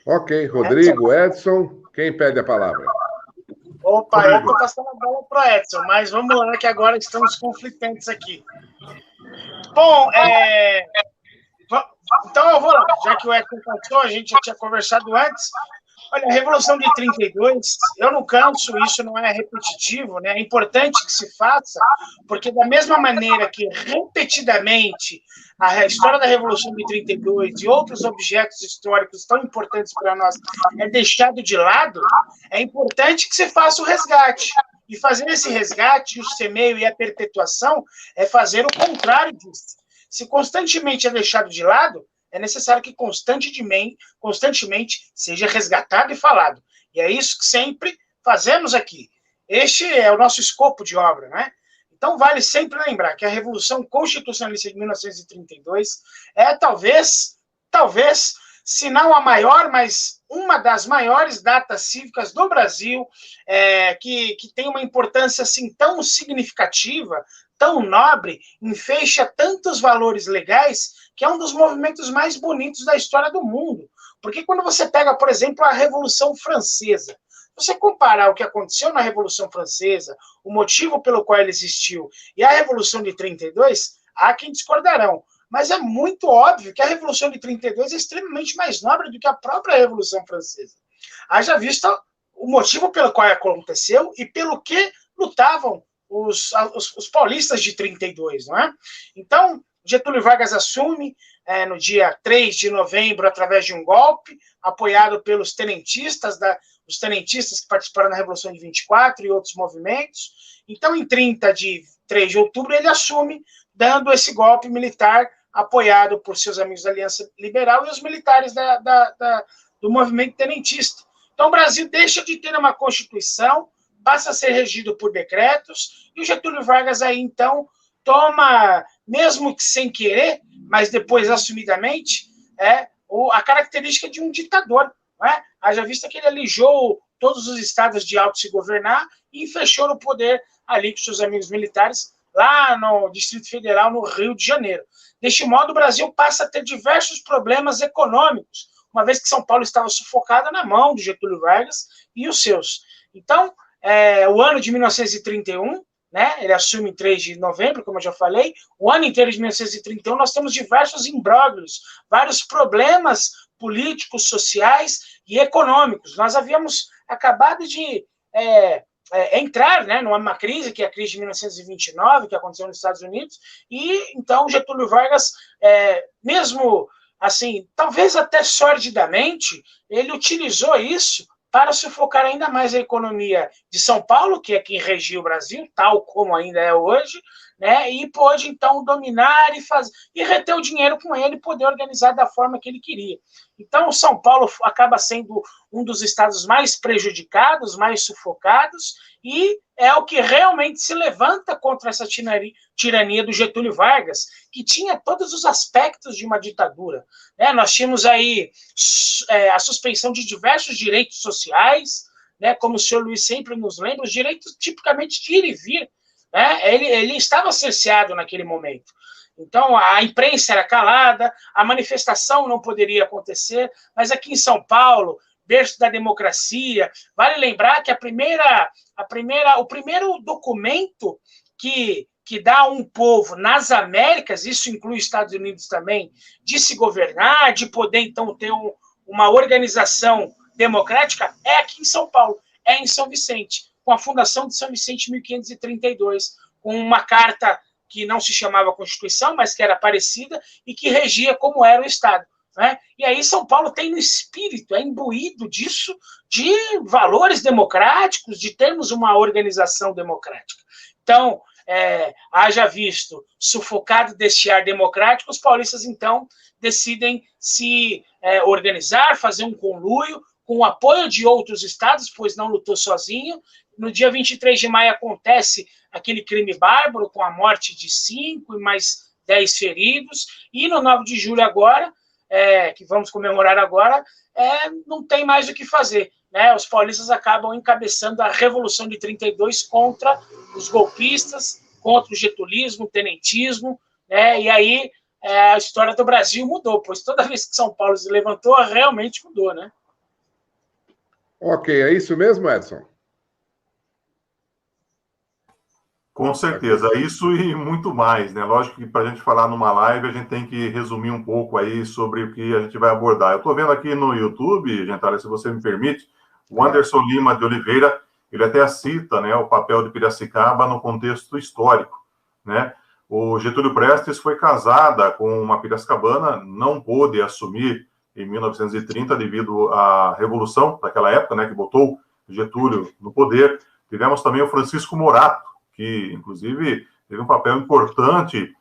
Ok, Rodrigo, Edson, quem pede a palavra? Opa, eu estou passando a bola para o Edson, mas vamos lá que agora estamos conflitantes aqui. Bom, então eu vou lá, já que o Edson passou, a gente já tinha conversado antes. Olha, a Revolução de 32, eu não canso, isso não é repetitivo, né? É importante que se faça, porque da mesma maneira que repetidamente a história da Revolução de 32 e outros objetos históricos tão importantes para nós é deixado de lado, é importante que se faça o resgate. E fazer esse resgate, o semeio e a perpetuação é fazer o contrário disso. Se constantemente é deixado de lado, é necessário que constantemente seja resgatado e falado. E é isso que sempre fazemos aqui. Este é o nosso escopo de obra, né? Então, vale sempre lembrar que a Revolução Constitucionalista de 1932 é talvez, se não a maior, mas uma das maiores datas cívicas do Brasil, que tem uma importância assim tão significativa, tão nobre, enfeixa tantos valores legais, que é um dos movimentos mais bonitos da história do mundo. Porque quando você pega, por exemplo, a Revolução Francesa, você comparar o que aconteceu na Revolução Francesa, o motivo pelo qual ela existiu, e a Revolução de 32, há quem discordarão. Mas é muito óbvio que a Revolução de 32 é extremamente mais nobre do que a própria Revolução Francesa. Haja vista o motivo pelo qual aconteceu e pelo que lutavam os paulistas de 32, não é? Então, Getúlio Vargas assume no dia 3 de novembro, através de um golpe, apoiado pelos tenentistas, os tenentistas que participaram da Revolução de 24 e outros movimentos. Então, em 30 de 3 de outubro, ele assume, dando esse golpe militar, apoiado por seus amigos da Aliança Liberal e os militares do movimento tenentista. Então, o Brasil deixa de ter uma Constituição, passa a ser regido por decretos, e o Getúlio Vargas aí, então, toma, mesmo que sem querer, mas depois assumidamente, a característica de um ditador. Não é? Haja vista que ele alijou todos os estados de auto-se governar e fechou no poder ali com seus amigos militares, lá no Distrito Federal, no Rio de Janeiro. Deste modo, o Brasil passa a ter diversos problemas econômicos, uma vez que São Paulo estava sufocada na mão de Getúlio Vargas e os seus. Então, o ano de 1931, né, ele assume em 3 de novembro, como eu já falei, o ano inteiro de 1931 nós temos diversos imbróglios, vários problemas políticos, sociais e econômicos. Nós havíamos acabado de entrar, né, numa crise, que é a crise de 1929, que aconteceu nos Estados Unidos, e então Getúlio Vargas, mesmo assim, talvez até sordidamente, ele utilizou isso para sufocar ainda mais a economia de São Paulo, que é quem regia o Brasil, tal como ainda é hoje, né, e pôde, então, dominar e reter o dinheiro com ele e poder organizar da forma que ele queria. Então, São Paulo acaba sendo um dos estados mais prejudicados, mais sufocados, e é o que realmente se levanta contra essa tirania do Getúlio Vargas, que tinha todos os aspectos de uma ditadura. Né? Nós tínhamos aí a suspensão de diversos direitos sociais, né? Como o senhor Luiz sempre nos lembra, os direitos tipicamente de ir e vir. Né? Ele estava cerceado naquele momento. Então, a imprensa era calada, a manifestação não poderia acontecer, mas aqui em São Paulo, berço da democracia, vale lembrar que o primeiro documento que dá a um povo nas Américas, isso inclui Estados Unidos também, de se governar, de poder, então, ter uma organização democrática, é aqui em São Paulo, é em São Vicente, com a fundação de São Vicente em 1532, com uma carta que não se chamava Constituição, mas que era parecida e que regia como era o Estado. Né? E aí São Paulo tem no espírito, é imbuído disso, de valores democráticos, de termos uma organização democrática. Então, haja visto sufocado deste ar democrático, os paulistas, então, decidem se organizar, fazer um conluio, com o apoio de outros estados, pois não lutou sozinho. No dia 23 de maio acontece aquele crime bárbaro, com a morte de 5 e mais 10 feridos, e no 9 de julho agora, que vamos comemorar agora, não tem mais o que fazer. Né? Os paulistas acabam encabeçando a Revolução de 32 contra os golpistas, contra o getulismo, o tenentismo, né? E aí a história do Brasil mudou, pois toda vez que São Paulo se levantou, realmente mudou, né? Ok, é isso mesmo, Edson? Com certeza, isso e muito mais, né? Lógico que para a gente falar numa live, a gente tem que resumir um pouco aí sobre o que a gente vai abordar. Eu estou vendo aqui no YouTube, Gentile, se você me permite, o Anderson Lima de Oliveira, ele até cita, né, o papel de Piracicaba no contexto histórico, né? O Getúlio Prestes foi casada com uma piracicabana, não pôde assumir em 1930 devido à Revolução daquela época, né, que botou Getúlio no poder. Tivemos também o Francisco Morato, que, inclusive, teve um papel importante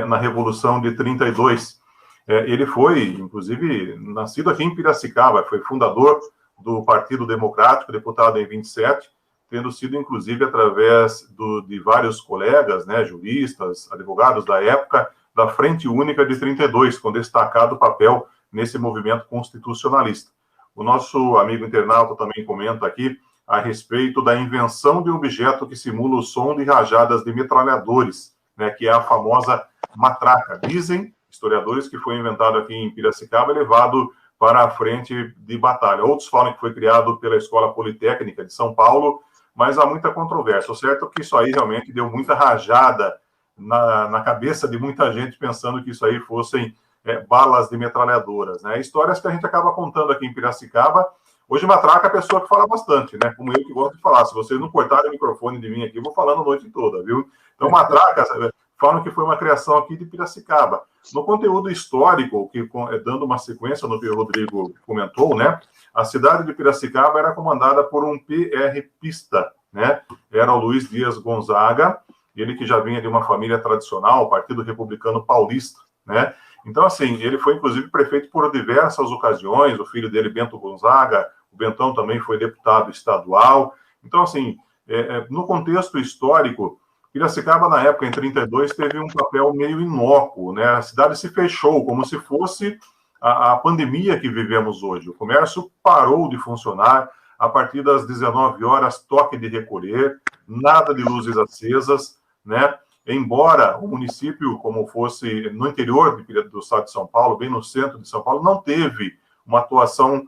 na Revolução de 32. Ele foi, inclusive, nascido aqui em Piracicaba, foi fundador do Partido Democrático, deputado em 27, tendo sido, inclusive, através de vários colegas, né, juristas, advogados da época, da Frente Única de 32, com destacado papel nesse movimento constitucionalista. O nosso amigo internauta também comenta aqui a respeito da invenção de um objeto que simula o som de rajadas de metralhadores, né, que é a famosa matraca. Dizem historiadores que foi inventado aqui em Piracicaba e levado para a frente de batalha. Outros falam que foi criado pela Escola Politécnica de São Paulo, mas há muita controvérsia. O certo é que isso aí realmente deu muita rajada na cabeça de muita gente, pensando que isso aí fossem balas de metralhadoras, né? Histórias que a gente acaba contando aqui em Piracicaba. Hoje, matraca é a pessoa que fala bastante, né? Como eu que gosto de falar. Se vocês não cortarem o microfone de mim aqui, eu vou falando a noite toda, viu? Então, matraca, falam que foi uma criação aqui de Piracicaba. No conteúdo histórico, que dando uma sequência no que o Rodrigo comentou, né? A cidade de Piracicaba era comandada por um PR-pista, né? Era o Luiz Dias Gonzaga, ele que já vinha de uma família tradicional, Partido Republicano Paulista, né? Então, assim, ele foi, inclusive, prefeito por diversas ocasiões, o filho dele, Bento Gonzaga, o Bentão também foi deputado estadual. Então, assim, no contexto histórico, Piracicaba, na época, em 32, teve um papel meio inócuo, né? A cidade se fechou, como se fosse a pandemia que vivemos hoje. O comércio parou de funcionar, a partir das 19 horas, toque de recolher, nada de luzes acesas, né? Embora o município, como fosse no interior do estado de São Paulo, bem no centro de São Paulo, não teve uma atuação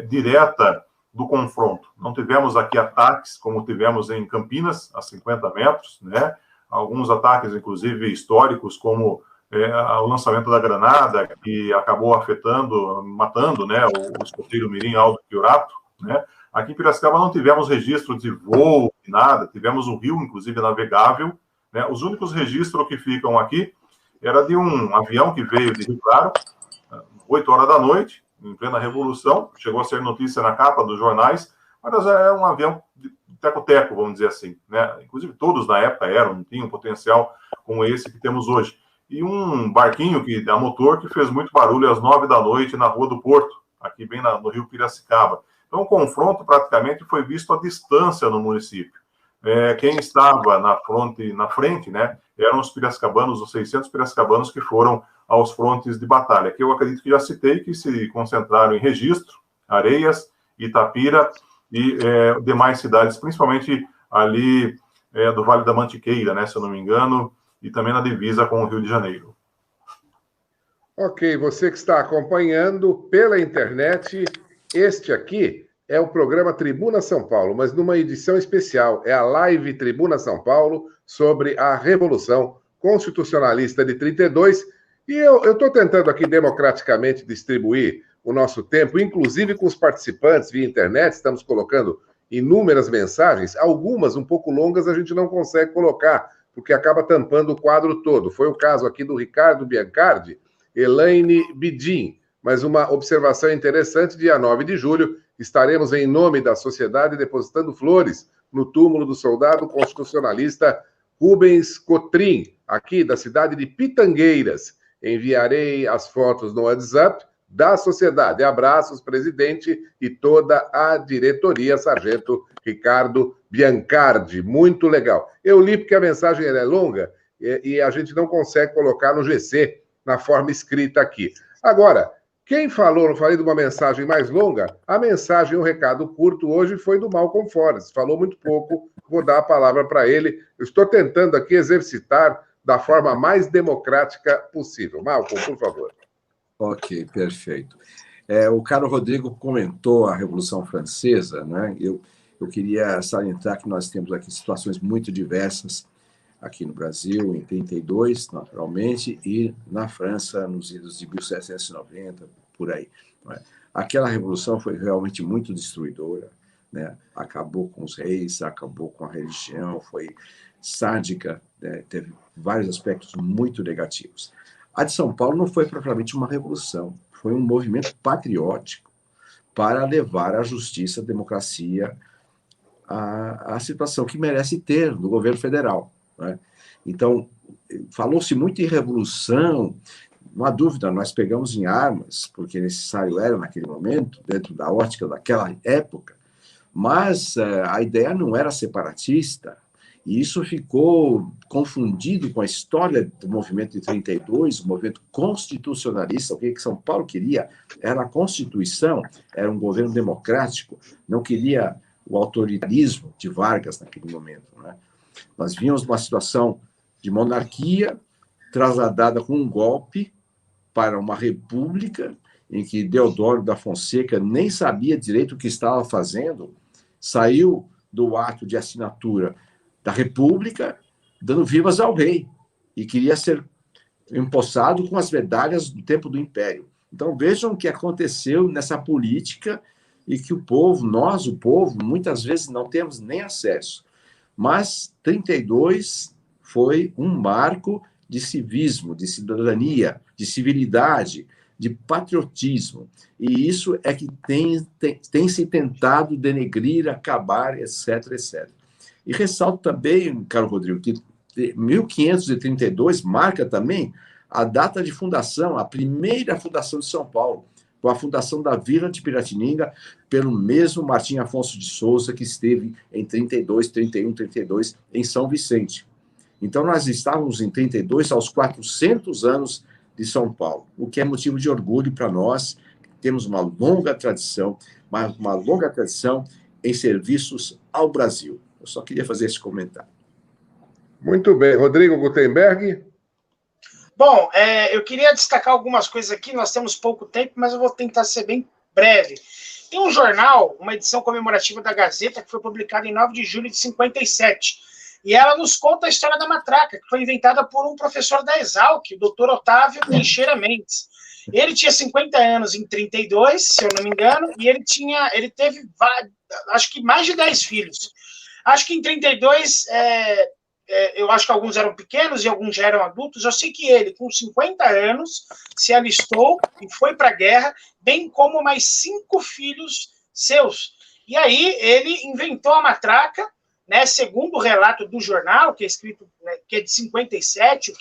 direta do confronto. Não tivemos aqui ataques, como tivemos em Campinas, a 50 metros, né? Alguns ataques, inclusive, históricos, como o lançamento da granada, que acabou matando, né, o escoteiro mirim Aldo Chiorato, né? Aqui em Piracicaba não tivemos registro de voo, nada, tivemos um rio, inclusive, navegável, né? Os únicos registros que ficam aqui era de um avião que veio de Rio Claro, 8 horas da noite, em plena Revolução, chegou a ser notícia na capa dos jornais, mas é um avião de teco-teco, vamos dizer assim, né? Inclusive todos na época não tinham um potencial como esse que temos hoje. E um barquinho a motor que fez muito barulho às 9 da noite na Rua do Porto, aqui bem no Rio Piracicaba. Então o confronto praticamente foi visto à distância no município. Quem estava na frente, né, eram os piracicabanos, os 600 piracicabanos que foram aos frontes de batalha, que eu acredito que já citei, que se concentraram em Registro, Areias, Itapira e demais cidades, principalmente ali do Vale da Mantiqueira, né, se eu não me engano, e também na divisa com o Rio de Janeiro. Ok, você que está acompanhando pela internet, este aqui é o programa Tribuna São Paulo, mas numa edição especial. É a live Tribuna São Paulo sobre a Revolução Constitucionalista de 32. E eu estou tentando aqui democraticamente distribuir o nosso tempo, inclusive com os participantes via internet. Estamos colocando inúmeras mensagens, algumas um pouco longas a gente não consegue colocar, porque acaba tampando o quadro todo. Foi o caso aqui do Ricardo Biancardi, Elaine Bidin. Mas uma observação interessante, dia 9 de julho, estaremos em nome da sociedade depositando flores no túmulo do soldado constitucionalista Rubens Cotrim, aqui da cidade de Pitangueiras. Enviarei as fotos no WhatsApp da sociedade. Abraços, presidente e toda a diretoria, Sargento Ricardo Biancardi. Muito legal. Eu li porque a mensagem é longa e a gente não consegue colocar no GC na forma escrita aqui. Agora, quem falou, não falei de uma mensagem mais longa, a mensagem, um recado curto hoje foi do Malcolm Forrest. Falou muito pouco, vou dar a palavra para ele. Eu estou tentando aqui exercitar da forma mais democrática possível. Malcolm, por favor. Ok, perfeito. O caro Rodrigo comentou a Revolução Francesa, né? Eu queria salientar que nós temos aqui situações muito diversas, aqui no Brasil, em 32, naturalmente, e na França, nos idos de 1790, por aí. Aquela revolução foi realmente muito destruidora, né? Acabou com os reis, acabou com a religião, foi sádica, né? Teve vários aspectos muito negativos. A de São Paulo não foi propriamente uma revolução, foi um movimento patriótico para levar a justiça, a democracia, a situação que merece ter no governo federal, né? Então, falou-se muito em revolução, não há dúvida, nós pegamos em armas, porque necessário era naquele momento, dentro da ótica daquela época, mas a ideia não era separatista, e isso ficou confundido com a história do movimento de 32, o movimento constitucionalista. O que São Paulo queria era a Constituição, era um governo democrático, não queria o autoritarismo de Vargas naquele momento, né? Nós vínhamos uma situação de monarquia trasladada com um golpe para uma república em que Deodoro da Fonseca nem sabia direito o que estava fazendo, saiu do ato de assinatura da república dando vivas ao rei e queria ser empossado com as medalhas do tempo do Império. Então vejam o que aconteceu nessa política e que o povo, nós, o povo, muitas vezes não temos nem acesso. Mas 32 foi um marco de civismo, de cidadania, de civilidade, de patriotismo. E isso é que tem se tentado denegrir, acabar, etc, etc. E ressalto também, caro Rodrigo, que 1532 marca também a data de fundação, a primeira fundação de São Paulo, com a fundação da Vila de Piratininga, pelo mesmo Martim Afonso de Souza, que esteve em 32, 31, 32, em São Vicente. Então, nós estávamos em 32 aos 400 anos de São Paulo, o que é motivo de orgulho para nós. Temos uma longa tradição em serviços ao Brasil. Eu só queria fazer esse comentário. Muito bem. Rodrigo Gutenberg? Bom, eu queria destacar algumas coisas aqui, nós temos pouco tempo, mas eu vou tentar ser bem breve. Tem um jornal, uma edição comemorativa da Gazeta, que foi publicada em 9 de julho de 57, e ela nos conta a história da matraca, que foi inventada por um professor da Exalc, o Dr. Otávio Teixeira Mendes. Ele tinha 50 anos em 32, se eu não me engano, e ele teve, acho que mais de 10 filhos. Acho que em 32... eu acho que alguns eram pequenos e alguns já eram adultos. Eu sei que ele, com 50 anos, se alistou e foi para a guerra, bem como mais 5 filhos seus. E aí ele inventou a matraca, né, segundo o relato do jornal, que é escrito, né, que é de 57,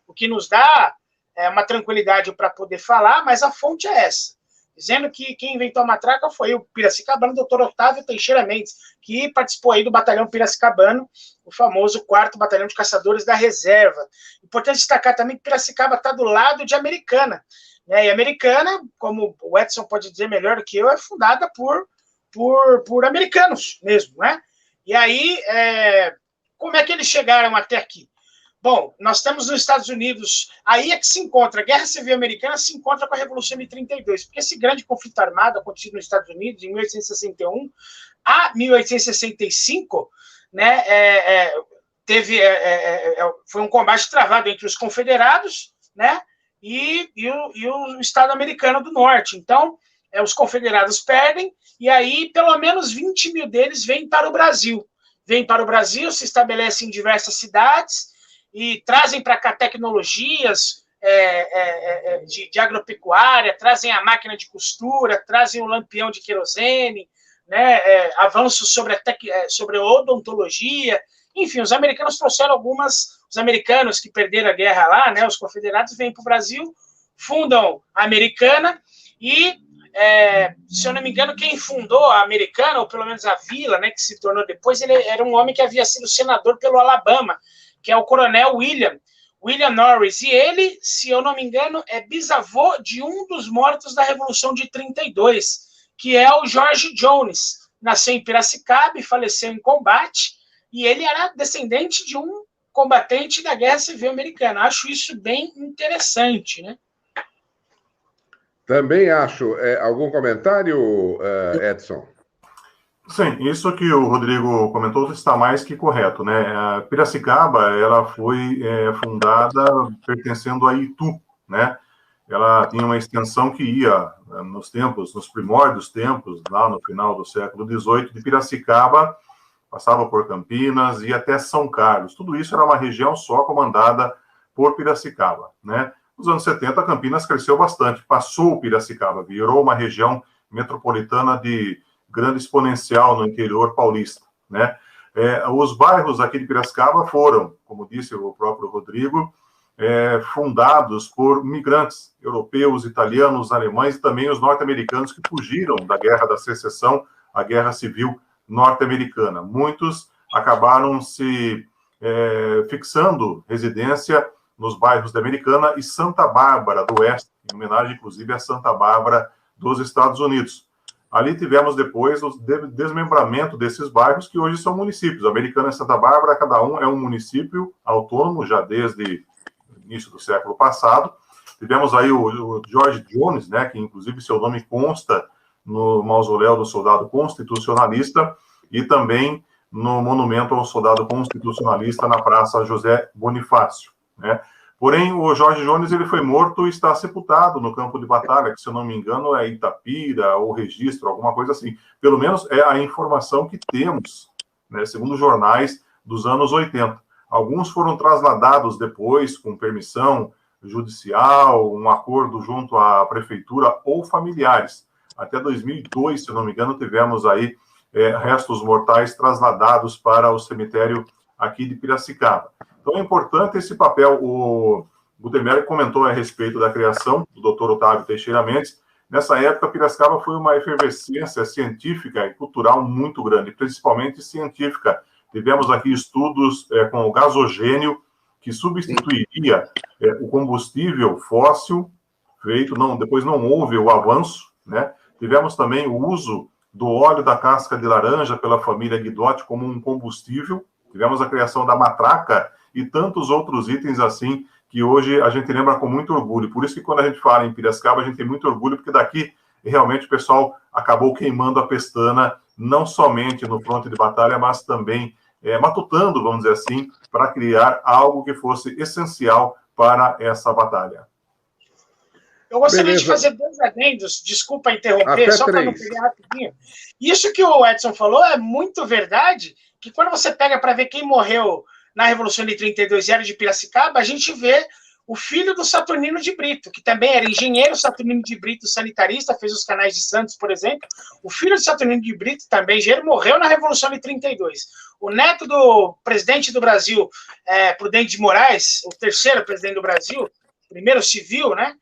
o que nos dá uma tranquilidade para poder falar, mas a fonte é essa, dizendo que quem inventou a matraca foi o piracicabano, Dr. Otávio Teixeira Mendes, que participou aí do batalhão piracicabano, o famoso 4º Batalhão de Caçadores da Reserva. Importante destacar também que Piracicaba está do lado de Americana, né? E Americana, como o Edson pode dizer melhor do que eu, é fundada por americanos mesmo, né? E aí, como é que eles chegaram até aqui? Bom, nós temos nos Estados Unidos, aí é que se encontra, a Guerra Civil Americana se encontra com a Revolução de 32, porque esse grande conflito armado acontecido nos Estados Unidos, em 1861 a 1865, né, foi um combate travado entre os confederados, né, e o Estado americano do Norte. Então, os confederados perdem, e aí pelo menos 20 mil deles vêm para o Brasil. Vêm para o Brasil, se estabelecem em diversas cidades, e trazem para cá tecnologias de agropecuária, trazem a máquina de costura, trazem o lampião de querosene, né, avanços sobre a odontologia, Enfim, os americanos trouxeram os americanos que perderam a guerra lá, né, os confederados, vêm para o Brasil, fundam a Americana e, se eu não me engano, quem fundou a Americana, ou pelo menos a vila, né, que se tornou depois, ele era um homem que havia sido senador pelo Alabama, que é o coronel William Norris, e ele, se eu não me engano, é bisavô de um dos mortos da Revolução de 32, que é o George Jones. Nasceu em Piracicaba e faleceu em combate, e ele era descendente de um combatente da Guerra Civil Americana. Acho isso bem interessante, né? Também acho. Algum comentário, Edson? Sim, isso que o Rodrigo comentou está mais que correto, né? A Piracicaba, ela foi fundada pertencendo a Itu, né? Ela tinha uma extensão que ia nos primórdios tempos, lá no final do século XVIII, de Piracicaba, passava por Campinas e até São Carlos. Tudo isso era uma região só comandada por Piracicaba, né? Nos anos 70, Campinas cresceu bastante, passou Piracicaba, virou uma região metropolitana de grande exponencial no interior paulista, né? Os bairros aqui de Piracicaba foram, como disse o próprio Rodrigo, fundados por migrantes europeus, italianos, alemães e também os norte-americanos que fugiram da Guerra da Secessão, a Guerra Civil norte-americana. Muitos acabaram se fixando residência nos bairros da Americana e Santa Bárbara do Oeste, em homenagem, inclusive, a Santa Bárbara dos Estados Unidos. Ali tivemos depois o desmembramento desses bairros, que hoje são municípios. Americana e Santa Bárbara, cada um é um município autônomo, já desde o início do século passado. Tivemos aí o George Jones, né, que inclusive seu nome consta no mausoléu do soldado constitucionalista e também no monumento ao soldado constitucionalista na Praça José Bonifácio, né? Porém, o George Jones ele foi morto e está sepultado no campo de batalha, que, se eu não me engano, é Itapira ou Registro, alguma coisa assim. Pelo menos é a informação que temos, né, segundo jornais dos anos 80. Alguns foram trasladados depois, com permissão judicial, um acordo junto à prefeitura ou familiares. Até 2002, se eu não me engano, tivemos aí restos mortais trasladados para o cemitério aqui de Piracicaba. Então é importante esse papel. O Gutenberg comentou a respeito da criação do Dr. Otávio Teixeira Mendes. Nessa época, Piracicaba foi uma efervescência científica e cultural muito grande, principalmente científica. Tivemos aqui estudos com o gasogênio, que substituiria o combustível fóssil feito, depois não houve o avanço, né? Tivemos também o uso do óleo da casca de laranja pela família Guidotti como um combustível. Tivemos a criação da matraca e tantos outros itens assim que hoje a gente lembra com muito orgulho. Por isso que quando a gente fala em Piracicaba, a gente tem muito orgulho, porque daqui realmente o pessoal acabou queimando a pestana, não somente no fronte de batalha, mas também matutando, vamos dizer assim, para criar algo que fosse essencial para essa batalha. Eu gostaria de fazer 2 adendos, desculpa interromper, só para não pegar rapidinho. Isso que o Edson falou é muito verdade, que quando você pega para ver quem morreu na Revolução de 32 e era de Piracicaba, a gente vê o filho do Saturnino de Brito, que também era engenheiro. Saturnino de Brito, sanitarista, fez os canais de Santos, por exemplo. O filho do Saturnino de Brito, também engenheiro, morreu na Revolução de 32. O neto do presidente do Brasil, Prudente de Moraes, o terceiro presidente do Brasil, primeiro civil, né,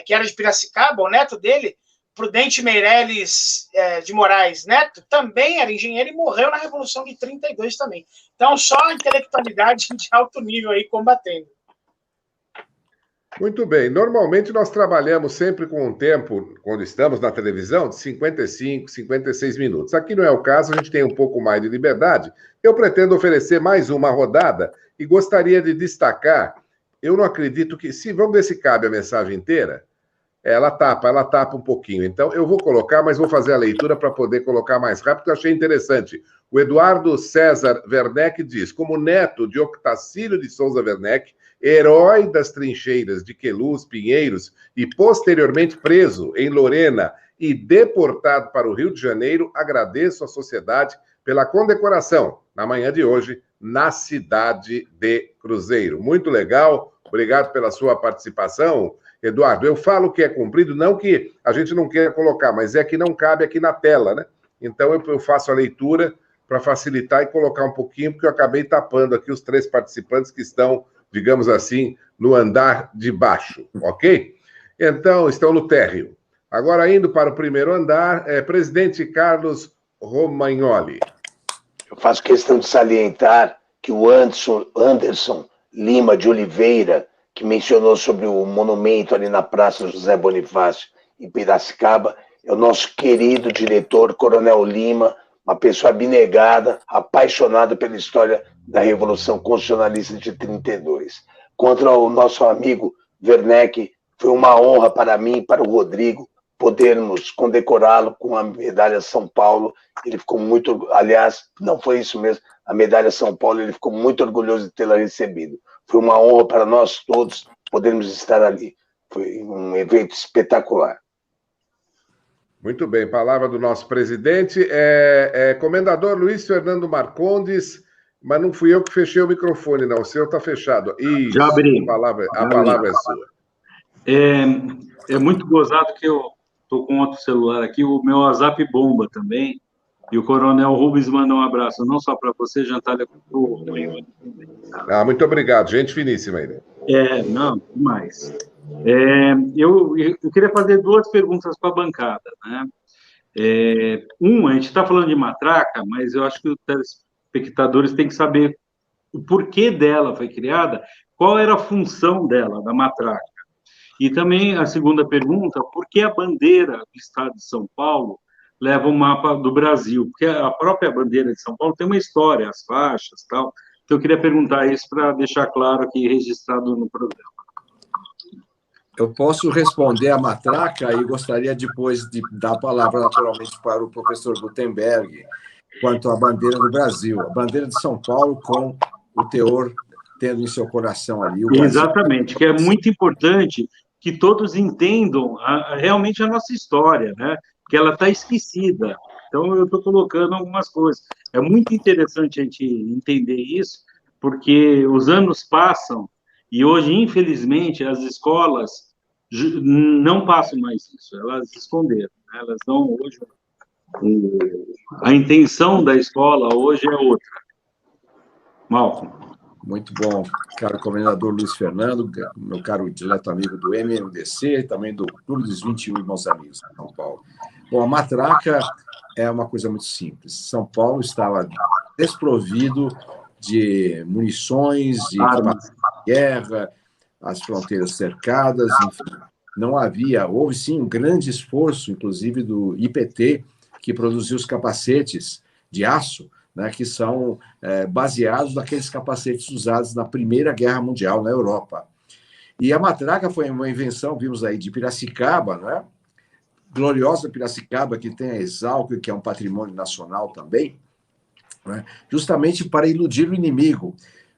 que era de Piracicaba, o neto dele, Prudente Meireles de Moraes Neto, também era engenheiro e morreu na Revolução de 32 também. Então, só a intelectualidade de alto nível aí combatendo. Muito bem. Normalmente nós trabalhamos sempre com um tempo, quando estamos na televisão, de 55, 56 minutos. Aqui não é o caso, a gente tem um pouco mais de liberdade. Eu pretendo oferecer mais uma rodada e gostaria de destacar, eu não acredito que, vamos ver se cabe a mensagem inteira. Ela tapa um pouquinho. Então, eu vou colocar, mas vou fazer a leitura para poder colocar mais rápido, que eu achei interessante. O Eduardo César Werneck diz, como neto de Octacílio de Souza Werneck, herói das trincheiras de Queluz, Pinheiros, e posteriormente preso em Lorena e deportado para o Rio de Janeiro, agradeço à sociedade pela condecoração, na manhã de hoje, na cidade de Cruzeiro. Muito legal, obrigado pela sua participação, Eduardo. Eu falo que é cumprido, não que a gente não queira colocar, mas é que não cabe aqui na tela, né? Então eu faço a leitura para facilitar e colocar um pouquinho, porque eu acabei tapando aqui os 3 participantes que estão, digamos assim, no andar de baixo, ok? Então, estão no térreo. Agora, indo para o primeiro andar, presidente Carlos Romagnoli. Eu faço questão de salientar que o Anderson Lima de Oliveira, que mencionou sobre o monumento ali na Praça José Bonifácio, em Piracicaba, é o nosso querido diretor, Coronel Lima, uma pessoa abnegada, apaixonada pela história da Revolução Constitucionalista de 32. Contra o nosso amigo Werneck, foi uma honra para mim e para o Rodrigo podermos condecorá-lo com a medalha São Paulo. Ele ficou muito, aliás, não foi isso mesmo, a medalha São Paulo, ele ficou muito orgulhoso de tê-la recebido. Foi uma honra para nós todos podermos estar ali. Foi um evento espetacular. Muito bem, palavra do nosso presidente. Comendador Luiz Fernando Marcondes, mas não fui eu que fechei o microfone, não. O seu está fechado. Isso, já abri. A palavra é sua. É muito gozado que eu estou com outro celular aqui, o meu WhatsApp bomba também, e o Coronel Rubens manda um abraço, não só para você, Jantalha, para o Romagnoli também. Tá? Muito obrigado, gente finíssima aí. Não, demais. Eu queria fazer 2 perguntas para a bancada, né? A gente está falando de matraca, mas eu acho que os telespectadores têm que saber o porquê dela foi criada, qual era a função dela, da matraca. E também a segunda pergunta, por que a bandeira do Estado de São Paulo leva o mapa do Brasil? Porque a própria bandeira de São Paulo tem uma história, as faixas e tal. Então, eu queria perguntar isso para deixar claro aqui, registrado no programa. Eu posso responder a matraca e gostaria depois de dar a palavra, naturalmente, para o professor Gutenberg, quanto à bandeira do Brasil. A bandeira de São Paulo com o teor tendo em seu coração ali o Brasil. Exatamente, que é muito importante que todos entendam realmente a nossa história, né? Porque ela está esquecida. Então, eu estou colocando algumas coisas. É muito interessante a gente entender isso, porque os anos passam e hoje, infelizmente, as escolas não passam mais isso. Elas esconderam. Né? Elas não hoje. A intenção da escola hoje é outra. Malcolm. Muito bom, caro comendador Luiz Fernando, meu caro dileto amigo do MMDC e também do Clube dos 21 Irmãos Amigos de São Paulo. Bom, a matraca é uma coisa muito simples. São Paulo estava desprovido de munições, de guerra, as fronteiras cercadas, enfim. Não havia, houve sim um grande esforço, inclusive do IPT, que produziu os capacetes de aço, né, que são baseados naqueles capacetes usados na Primeira Guerra Mundial na Europa. E a matraca foi uma invenção, vimos aí, de Piracicaba, né? Gloriosa Piracicaba, que tem a Exalc, que é um patrimônio nacional também, né? Justamente para iludir o inimigo.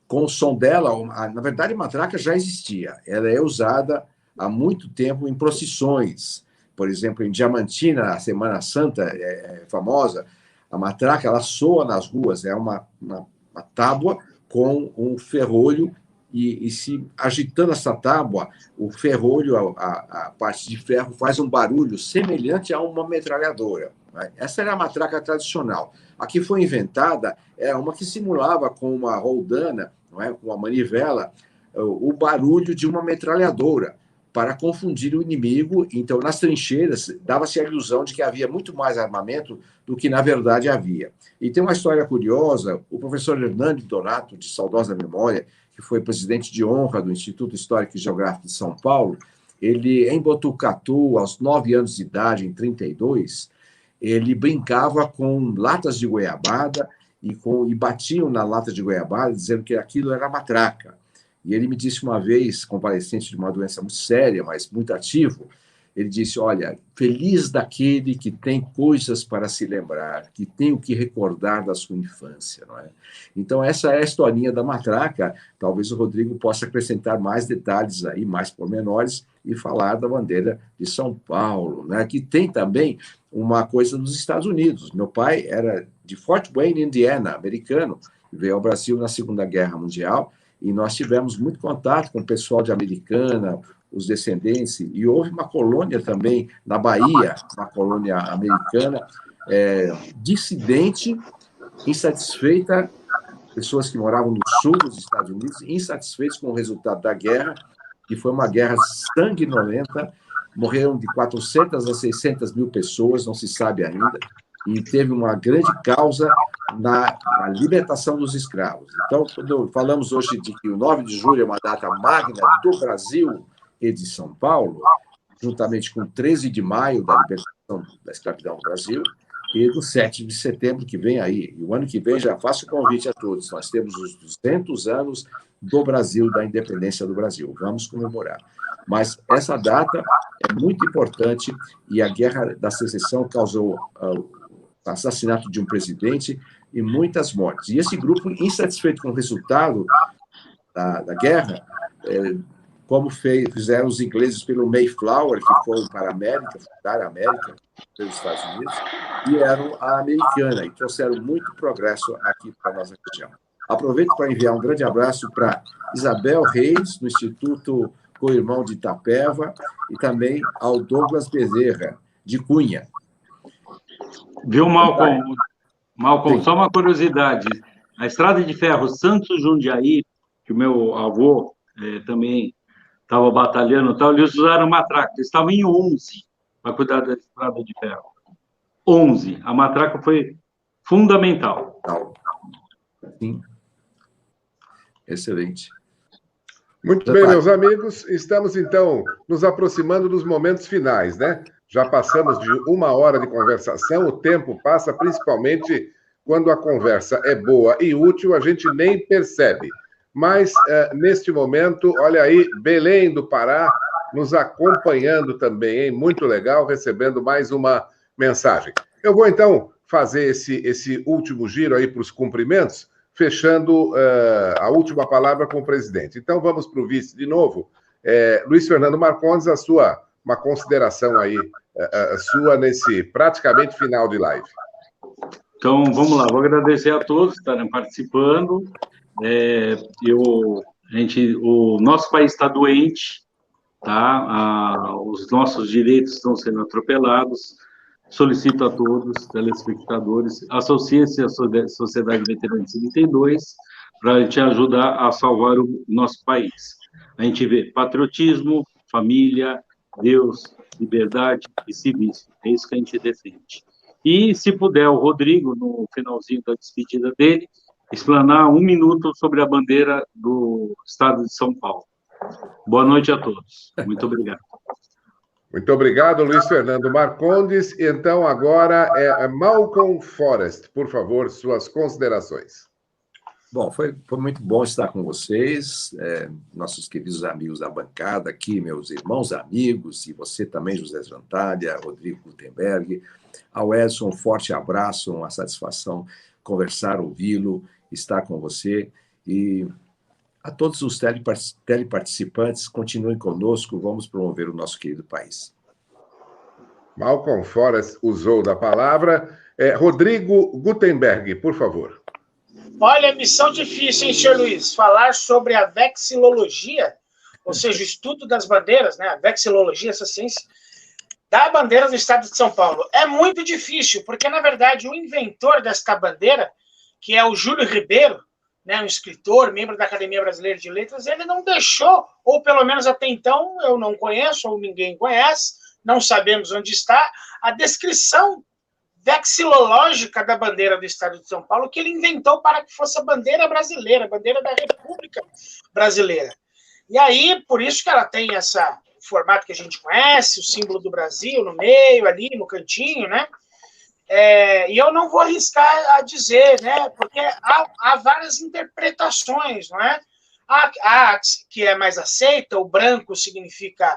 Com o som dela, na verdade, a matraca já existia. Ela é usada há muito tempo em procissões. Por exemplo, em Diamantina, a Semana Santa é famosa, a matraca, ela soa nas ruas, é uma tábua com um ferrolho e se agitando essa tábua, o ferrolho, a parte de ferro, faz um barulho semelhante a uma metralhadora. Né? Essa era a matraca tradicional. A que foi inventada é uma que simulava com uma roldana, não é? Com uma manivela, o barulho de uma metralhadora, para confundir o inimigo. Então, nas trincheiras, dava-se a ilusão de que havia muito mais armamento do que, na verdade, havia. E tem uma história curiosa, o professor Hernani Donato, de saudosa memória, que foi presidente de honra do Instituto Histórico e Geográfico de São Paulo, ele, em Botucatu, aos 9 anos de idade, em 32, ele brincava com latas de goiabada e batiam na lata de goiabada, dizendo que aquilo era matraca. E ele me disse uma vez, convalescente de uma doença muito séria, mas muito ativo, ele disse, olha, feliz daquele que tem coisas para se lembrar, que tem o que recordar da sua infância, não é? Então, essa é a historinha da matraca. Talvez o Rodrigo possa acrescentar mais detalhes aí, mais pormenores, e falar da bandeira de São Paulo, né? Que tem também uma coisa dos Estados Unidos. Meu pai era de Fort Wayne, Indiana, americano, veio ao Brasil na Segunda Guerra Mundial, e nós tivemos muito contato com o pessoal de Americana, os descendentes, e houve uma colônia também na Bahia, uma colônia americana, dissidente, insatisfeita, pessoas que moravam no sul dos Estados Unidos, insatisfeitos com o resultado da guerra, que foi uma guerra sanguinolenta, morreram de 400 a 600 mil pessoas, não se sabe ainda, e teve uma grande causa na libertação dos escravos. Então, quando falamos hoje de que o 9 de julho é uma data magna do Brasil e de São Paulo, juntamente com 13 de maio, da libertação da escravidão no Brasil, e do 7 de setembro, que vem aí. E o ano que vem, já faço o convite a todos, nós temos os 200 anos do Brasil, da independência do Brasil. Vamos comemorar. Mas essa data é muito importante e a Guerra da Secessão causou o assassinato de um presidente e muitas mortes. E esse grupo, insatisfeito com o resultado da guerra, como fizeram os ingleses pelo Mayflower, que foram para a América, fundaram a América pelos Estados Unidos, e eram a americana, e trouxeram muito progresso aqui para a nossa região. Aproveito para enviar um grande abraço para Isabel Reis, do Instituto Co-Irmão de Itapeva, e também ao Douglas Bezerra, de Cunha. Viu, Malcolm? Malcolm, só uma curiosidade. A estrada de ferro Santos-Jundiaí, que o meu avô também estava batalhando e tal, eles usaram matraca. Eles estavam em 11 para cuidar da estrada de ferro. 11. A matraca foi fundamental. Sim. Excelente. Muito bem, meus amigos. Estamos, então, nos aproximando dos momentos finais, né? Já passamos de 1 hora de conversação, o tempo passa, principalmente quando a conversa é boa e útil, a gente nem percebe. Mas, neste momento, olha aí, Belém do Pará nos acompanhando também, hein? Muito legal, recebendo mais uma mensagem. Eu vou, então, fazer esse último giro aí para os cumprimentos, fechando a última palavra com o presidente. Então, vamos para o vice de novo. Luiz Fernando Marcondes, uma consideração aí sua nesse praticamente final de live. Então, vamos lá. Vou agradecer a todos que estarem participando. O nosso país está doente, tá? Os nossos direitos estão sendo atropelados. Solicito a todos, telespectadores, associem-se à Sociedade Veterana de 32 para a gente ajudar a salvar o nosso país. A gente vê patriotismo, família, Deus, liberdade e civismo. É isso que a gente defende. E, se puder, o Rodrigo, no finalzinho da despedida dele, explanar 1 minuto sobre a bandeira do Estado de São Paulo. Boa noite a todos. Muito obrigado. Muito obrigado, Luiz Fernando Marcondes. Então, agora é Malcolm Forrest. Por favor, suas considerações. Bom, foi muito bom estar com vocês, nossos queridos amigos da bancada aqui, meus irmãos amigos, e você também, José Jantalha, Rodrigo Gutenberg. Ao Edson, um forte abraço, uma satisfação conversar, ouvi-lo, estar com você. E a todos os teleparticipantes, continuem conosco, vamos promover o nosso querido país. Malcolm Forrest usou da palavra. Rodrigo Gutenberg, por favor. Olha, missão difícil, hein, senhor Luiz? Falar sobre a vexilologia, ou seja, o estudo das bandeiras, né? A vexilologia, essa ciência da bandeira do Estado de São Paulo. É muito difícil, porque, na verdade, o inventor desta bandeira, que é o Júlio Ribeiro, né, um escritor, membro da Academia Brasileira de Letras, ele não deixou, ou pelo menos até então, eu não conheço, ou ninguém conhece, não sabemos onde está, a descrição vexilológica da bandeira do Estado de São Paulo, que ele inventou para que fosse a bandeira brasileira, a bandeira da República Brasileira. E aí, por isso que ela tem esse formato que a gente conhece, o símbolo do Brasil no meio, ali, no cantinho, né? E eu não vou arriscar a dizer, né? Porque há várias interpretações, não é? A que é mais aceita, o branco significa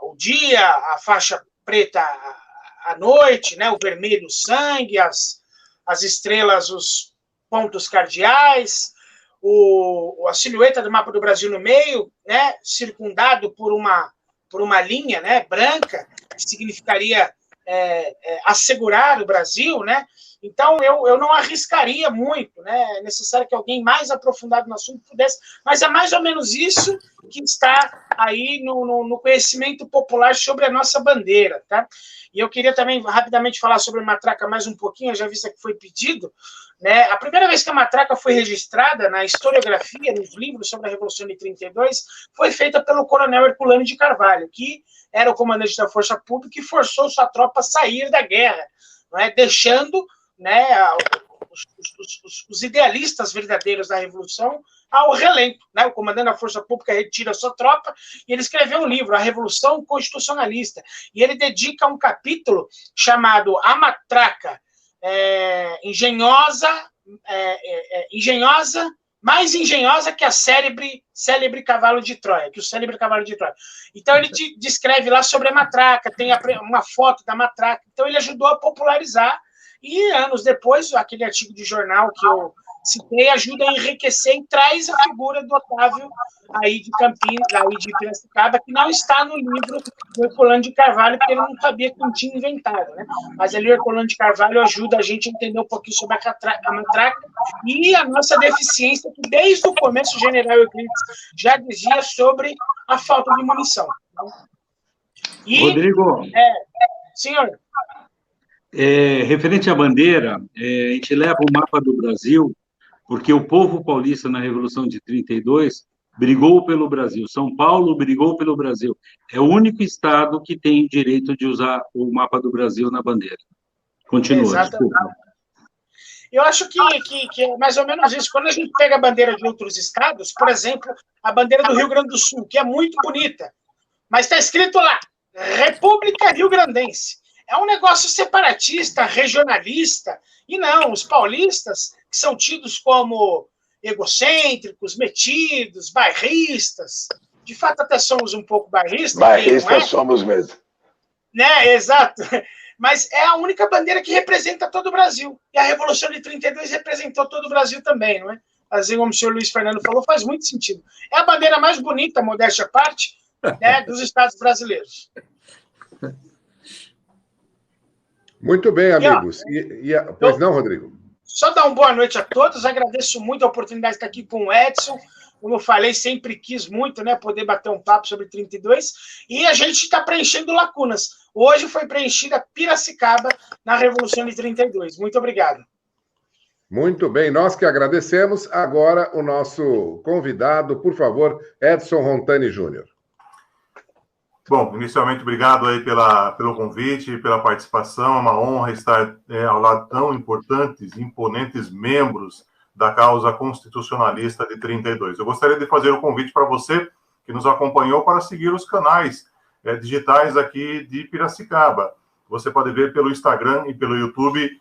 o dia, a faixa preta à noite, né? O vermelho, o sangue, as estrelas, os pontos cardeais, a silhueta do mapa do Brasil no meio, né? Circundado por uma linha, né? Branca, que significaria assegurar o Brasil, né? Então, eu não arriscaria muito, né? É necessário que alguém mais aprofundado no assunto pudesse, mas é mais ou menos isso que está aí no conhecimento popular sobre a nossa bandeira, tá? E eu queria também rapidamente falar sobre a matraca mais um pouquinho, já visto que foi pedido, né? A primeira vez que a matraca foi registrada na historiografia, nos livros sobre a Revolução de 32, foi feita pelo coronel Herculano de Carvalho, que era o comandante da Força Pública e forçou sua tropa a sair da guerra, não é? Deixando, né, os idealistas verdadeiros da Revolução ao relento, né? O comandante da Força Pública retira a sua tropa e ele escreveu um livro, A Revolução Constitucionalista, e ele dedica um capítulo chamado A Matraca, mais engenhosa que a célebre cavalo de Troia, que o célebre cavalo de Troia. Então, ele descreve lá sobre a matraca, tem uma foto da matraca, então ele ajudou a popularizar, e anos depois, aquele artigo de jornal que eu citei ajuda a enriquecer e traz a figura do Otávio aí de Campinas, aí de Piracicaba, que não está no livro do Herculano de Carvalho, porque ele não sabia que não tinha inventado, né? Mas ali o Herculano de Carvalho ajuda a gente a entender um pouquinho sobre a matraca e a nossa deficiência, que desde o começo o general Euclides já dizia sobre a falta de munição. E, Rodrigo. Senhor. Referente à bandeira, a gente leva o mapa do Brasil, porque o povo paulista na Revolução de 32 brigou pelo Brasil. São Paulo brigou pelo Brasil. É o único estado que tem direito de usar o mapa do Brasil na bandeira. Continua. Exatamente. Eu acho que é mais ou menos isso. Quando a gente pega a bandeira de outros estados, por exemplo, a bandeira do Rio Grande do Sul, que é muito bonita, mas está escrito lá, República Rio-Grandense. É um negócio separatista, regionalista, e não, os paulistas, que são tidos como egocêntricos, metidos, bairristas, de fato até somos um pouco bairristas. Bairristas somos mesmo. Né, exato. Mas é a única bandeira que representa todo o Brasil. E a Revolução de 32 representou todo o Brasil também, não é? Assim como o senhor Luiz Fernando falou, faz muito sentido. É a bandeira mais bonita, modéstia à parte, né, dos estados brasileiros. Muito bem, amigos. Pois não, Rodrigo? Só dar uma boa noite a todos. Agradeço muito a oportunidade de estar aqui com o Edson. Como eu falei, sempre quis muito, né, poder bater um papo sobre 32. E a gente está preenchendo lacunas. Hoje foi preenchida Piracicaba na Revolução de 32. Muito obrigado. Muito bem, nós que agradecemos. Agora o nosso convidado, por favor, Edson Rontani Júnior. Bom, inicialmente, obrigado aí pelo convite, pela participação. É uma honra estar ao lado de tão importantes e imponentes membros da causa constitucionalista de 32. Eu gostaria de fazer o convite para você que nos acompanhou para seguir os canais digitais aqui de Piracicaba. Você pode ver pelo Instagram e pelo YouTube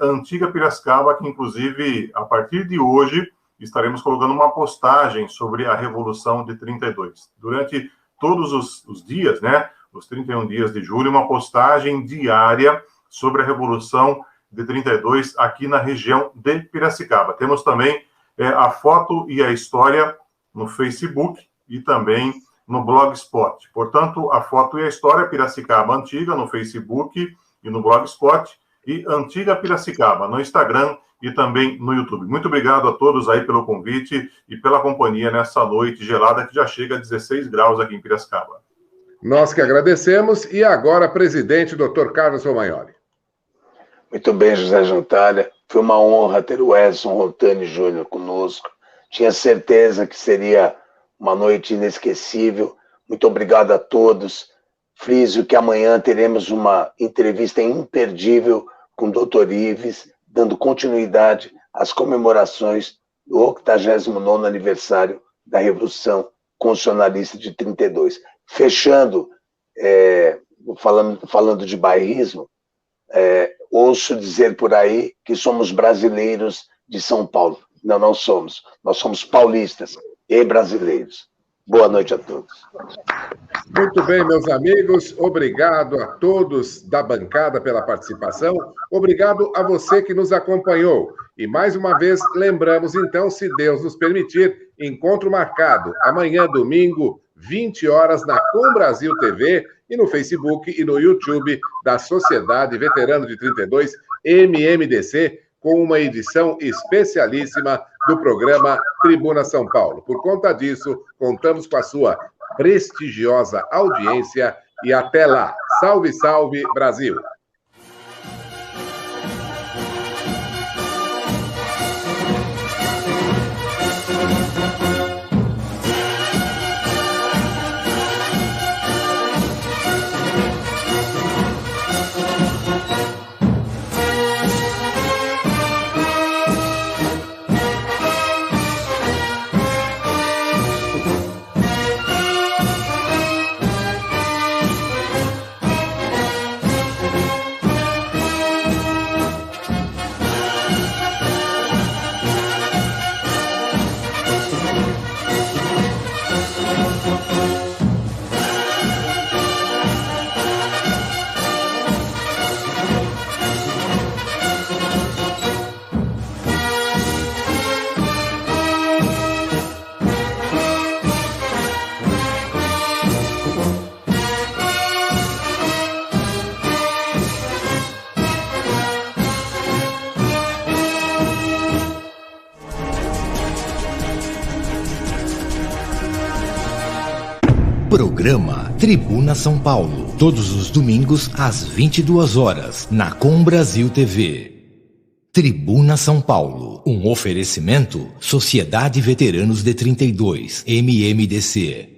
Antiga Piracicaba, que inclusive, a partir de hoje, estaremos colocando uma postagem sobre a Revolução de 32. Durante todos os dias, né, os 31 dias de julho, uma postagem diária sobre a Revolução de 32 aqui na região de Piracicaba. Temos também a foto e a história no Facebook e também no Blogspot. Portanto, a foto e a história Piracicaba Antiga no Facebook e no Blogspot e Antiga Piracicaba no Instagram e também no YouTube. Muito obrigado a todos aí pelo convite e pela companhia nessa noite gelada que já chega a 16 graus aqui em Piracicaba. Nós que agradecemos. E agora, presidente, Dr. Carlos Romagnoli. Muito bem, José Jantalha. Foi uma honra ter o Edson Rontani Júnior conosco. Tinha certeza que seria uma noite inesquecível. Muito obrigado a todos. Friso que amanhã teremos uma entrevista imperdível com o Dr. Ives, dando continuidade às comemorações do 89º aniversário da Revolução Constitucionalista de 32. Fechando, falando de bairrismo, ouço dizer por aí que somos brasileiros de São Paulo. Não, não somos. Nós somos paulistas e brasileiros. Boa noite a todos. Muito bem, meus amigos. Obrigado a todos da bancada pela participação. Obrigado a você que nos acompanhou. E mais uma vez, lembramos, então, se Deus nos permitir, encontro marcado amanhã, domingo, 20 horas, na Com Brasil TV e no Facebook e no YouTube da Sociedade Veterano de 32 MMDC, com uma edição especialíssima do programa Tribuna São Paulo. Por conta disso, contamos com a sua prestigiosa audiência e até lá. Salve, salve, Brasil! Programa Tribuna São Paulo, todos os domingos às 22 horas, na Com Brasil TV. Tribuna São Paulo, um oferecimento Sociedade Veteranos de 32, MMDC.